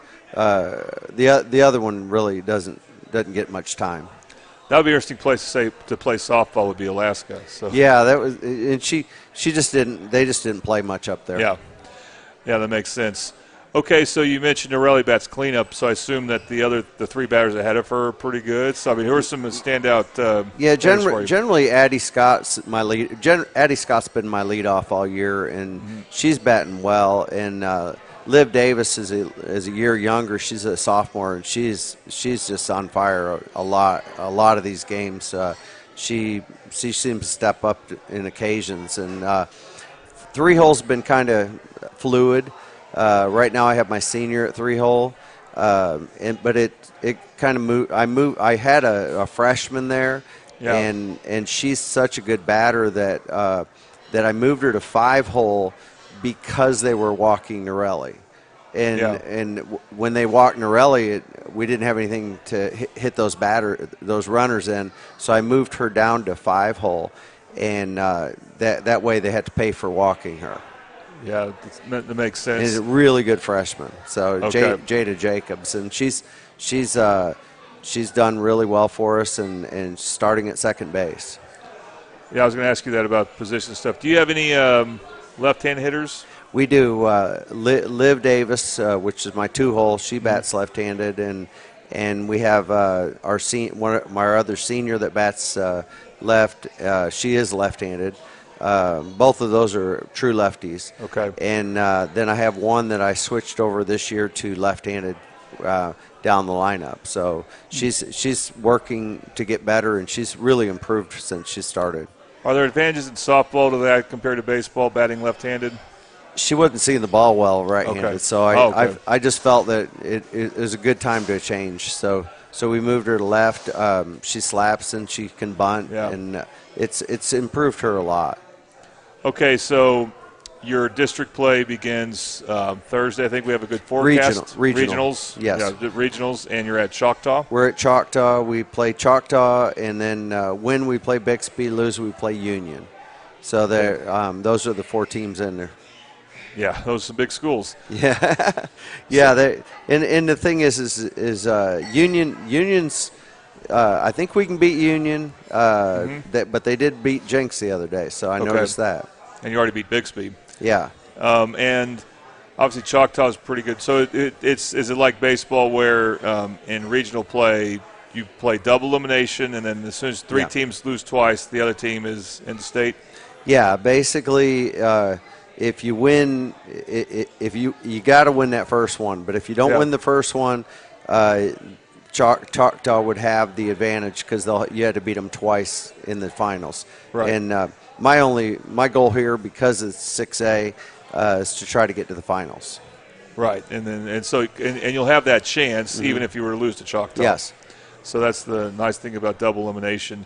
the other one really doesn't get much time. That would be an interesting place to play softball would be Alaska. So yeah, that was, and she just didn't. They just didn't play much up there. Yeah, that makes sense. Okay, so you mentioned Norelli bats cleanup, so I assume that the three batters ahead of her are pretty good. So who are some standout? Generally Addie Scott's my lead. Addie Scott's been my leadoff all year, and she's batting well. And Liv Davis is a year younger. She's a sophomore, and she's just on fire a lot of these games. She seems to step up in occasions, and 3-hole's been kind of fluid. Right now, I have my senior at 3-hole, but it kind of moved. I had a freshman there, and she's such a good batter that I moved her to 5-hole because they were walking Norelli, and when they walked Norelli, we didn't have anything to hit those runners in, so I moved her down to 5-hole, and that way they had to pay for walking her. Yeah, that makes sense. And he's a really good freshman. So Okay. Jada Jacobs, and she's done really well for us, and starting at second base. Yeah, I was going to ask you that about position stuff. Do you have any left-hand hitters? We do. Liv Davis, which is my 2-hole, she bats left-handed, and we have my other senior that bats left. She is left-handed. Both of those are true lefties. Okay. And then I have one that I switched over this year to left-handed down the lineup. So she's working to get better, and she's really improved since she started. Are there advantages in softball to that compared to baseball, batting left-handed? She wasn't seeing the ball well right-handed, Okay. so I just felt that it was a good time to change. So we moved her to left. She slaps and she can bunt, and it's improved her a lot. Okay, so your district play begins Thursday. I think we have a good forecast. Regionals, yes. Yeah, regionals, and you're at Choctaw? We're at Choctaw. We play Choctaw, and then when we play Bixby, lose, we play Union. So those are the 4 teams in there. Yeah, those are some big schools. Yeah, yeah. And the thing is Union's. I think we can beat Union, but they did beat Jenks the other day, so I noticed that. And you already beat Bixby. Yeah. And obviously Choctaw is pretty good. So is it like baseball where in regional play you play double elimination, and then as soon as 3 teams lose twice, the other team is in the state? Yeah, basically if you win, if you got to win that first one, but if you don't win the first one, Choctaw would have the advantage because you had to beat them twice in the finals. Right. And my goal here, because it's 6A, is to try to get to the finals. Right, and so you'll have that chance even if you were to lose to Choctaw. Yes. So that's the nice thing about double elimination,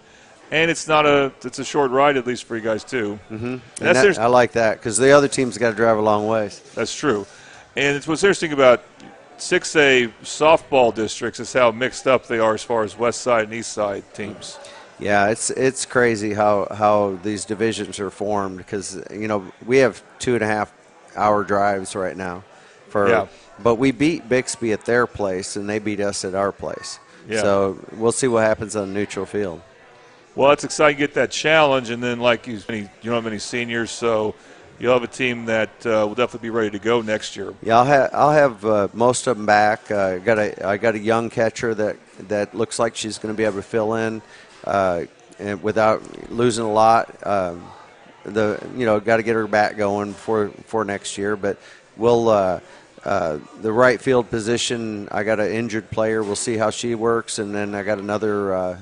and it's a short ride, at least for you guys too. Mm-hmm. I like that because the other team's got to drive a long ways. That's true, and it's what's interesting about 6A softball districts is how mixed up they are as far as West Side and East Side teams. Yeah, it's crazy how these divisions are formed because we have 2.5-hour drives right now. But we beat Bixby at their place, and they beat us at our place. Yeah. So we'll see what happens on a neutral field. Well, it's exciting to get that challenge, and then like you don't have any seniors, so you'll have a team that will definitely be ready to go next year. Yeah, I'll have most of them back. I got a young catcher that looks like she's going to be able to fill in, and without losing a lot. Got to get her back going for next year, but we'll. The right field position, I got an injured player. We'll see how she works, and then I got another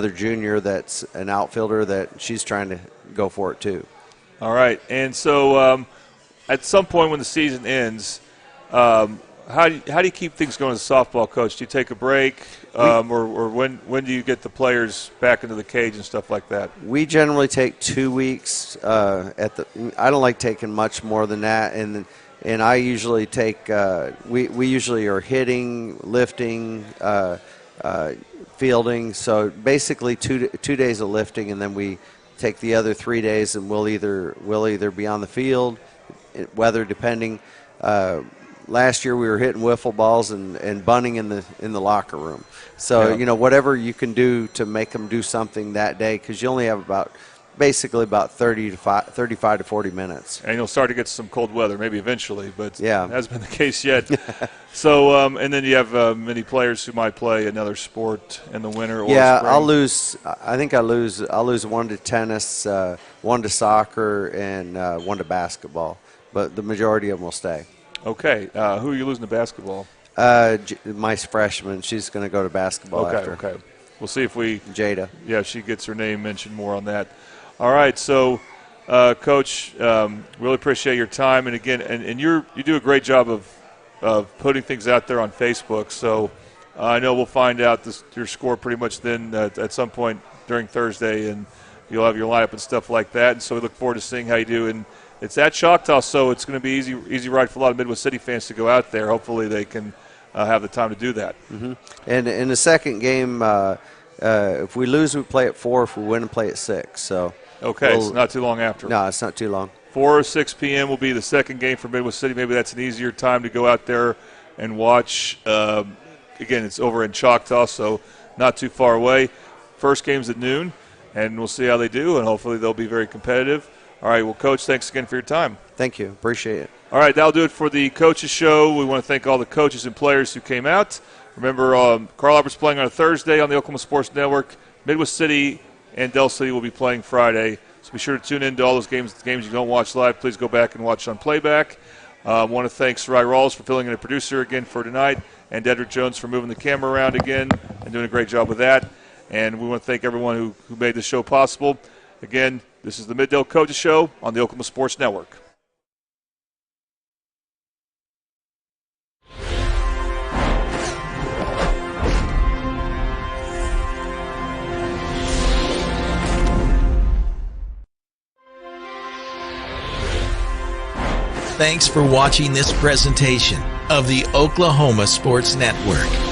junior that's an outfielder that she's trying to go for it too. All right, and so at some point when the season ends, how do you keep things going as a softball coach? Do you take a break, or when do you get the players back into the cage and stuff like that? We generally take 2 weeks. I don't like taking much more than that, and I usually take. We usually are hitting, lifting, fielding. So basically 2 days of lifting, and then we take the other 3 days, and we'll either be on the field, weather depending. Last year we were hitting wiffle balls and bunting in the locker room. So whatever you can do to make them do something that day, because you only have about 35 to 40 minutes. And you'll start to get some cold weather, maybe eventually, but yeah. It hasn't been the case yet. So, and then you have many players who might play another sport in the winter or spring. I'll lose. I think I'll lose one to tennis, one to soccer, and one to basketball. But the majority of them will stay. Okay. Who are you losing to basketball? My freshman. She's going to go to basketball after. Okay. We'll see if Jada. Yeah, she gets her name mentioned more on that. All right, so, Coach, really appreciate your time. And, again, and you do a great job of putting things out there on Facebook. So I know we'll find out your score pretty much then at some point during Thursday, and you'll have your lineup and stuff like that. And so we look forward to seeing how you do. And it's at Choctaw, so it's going to be easy ride for a lot of Midwest City fans to go out there. Hopefully they can have the time to do that. Mm-hmm. And in the second game, if we lose, we play at 4. If we win, we play at 6. So. Okay, it's not too long after. No, it's not too long. 4 or 6 p.m. will be the second game for Midwest City. Maybe that's an easier time to go out there and watch. Again, it's over in Choctaw, so not too far away. First game's at noon, and we'll see how they do, and hopefully they'll be very competitive. All right, well, Coach, thanks again for your time. Thank you. Appreciate it. All right, that'll do it for the Coaches Show. We want to thank all the coaches and players who came out. Remember, Carl Albert's playing on a Thursday on the Oklahoma Sports Network. Midwest City and Del City will be playing Friday. So be sure to tune in to all those games you don't watch live. Please go back and watch on playback. I want to thank Sarai Rawls for filling in a producer again for tonight, and Dedrick Jones for moving the camera around again and doing a great job with that. And we want to thank everyone who made this show possible. Again, this is the Mid-Del Coaches Show on the Oklahoma Sports Network. Thanks for watching this presentation of the Oklahoma Sports Network.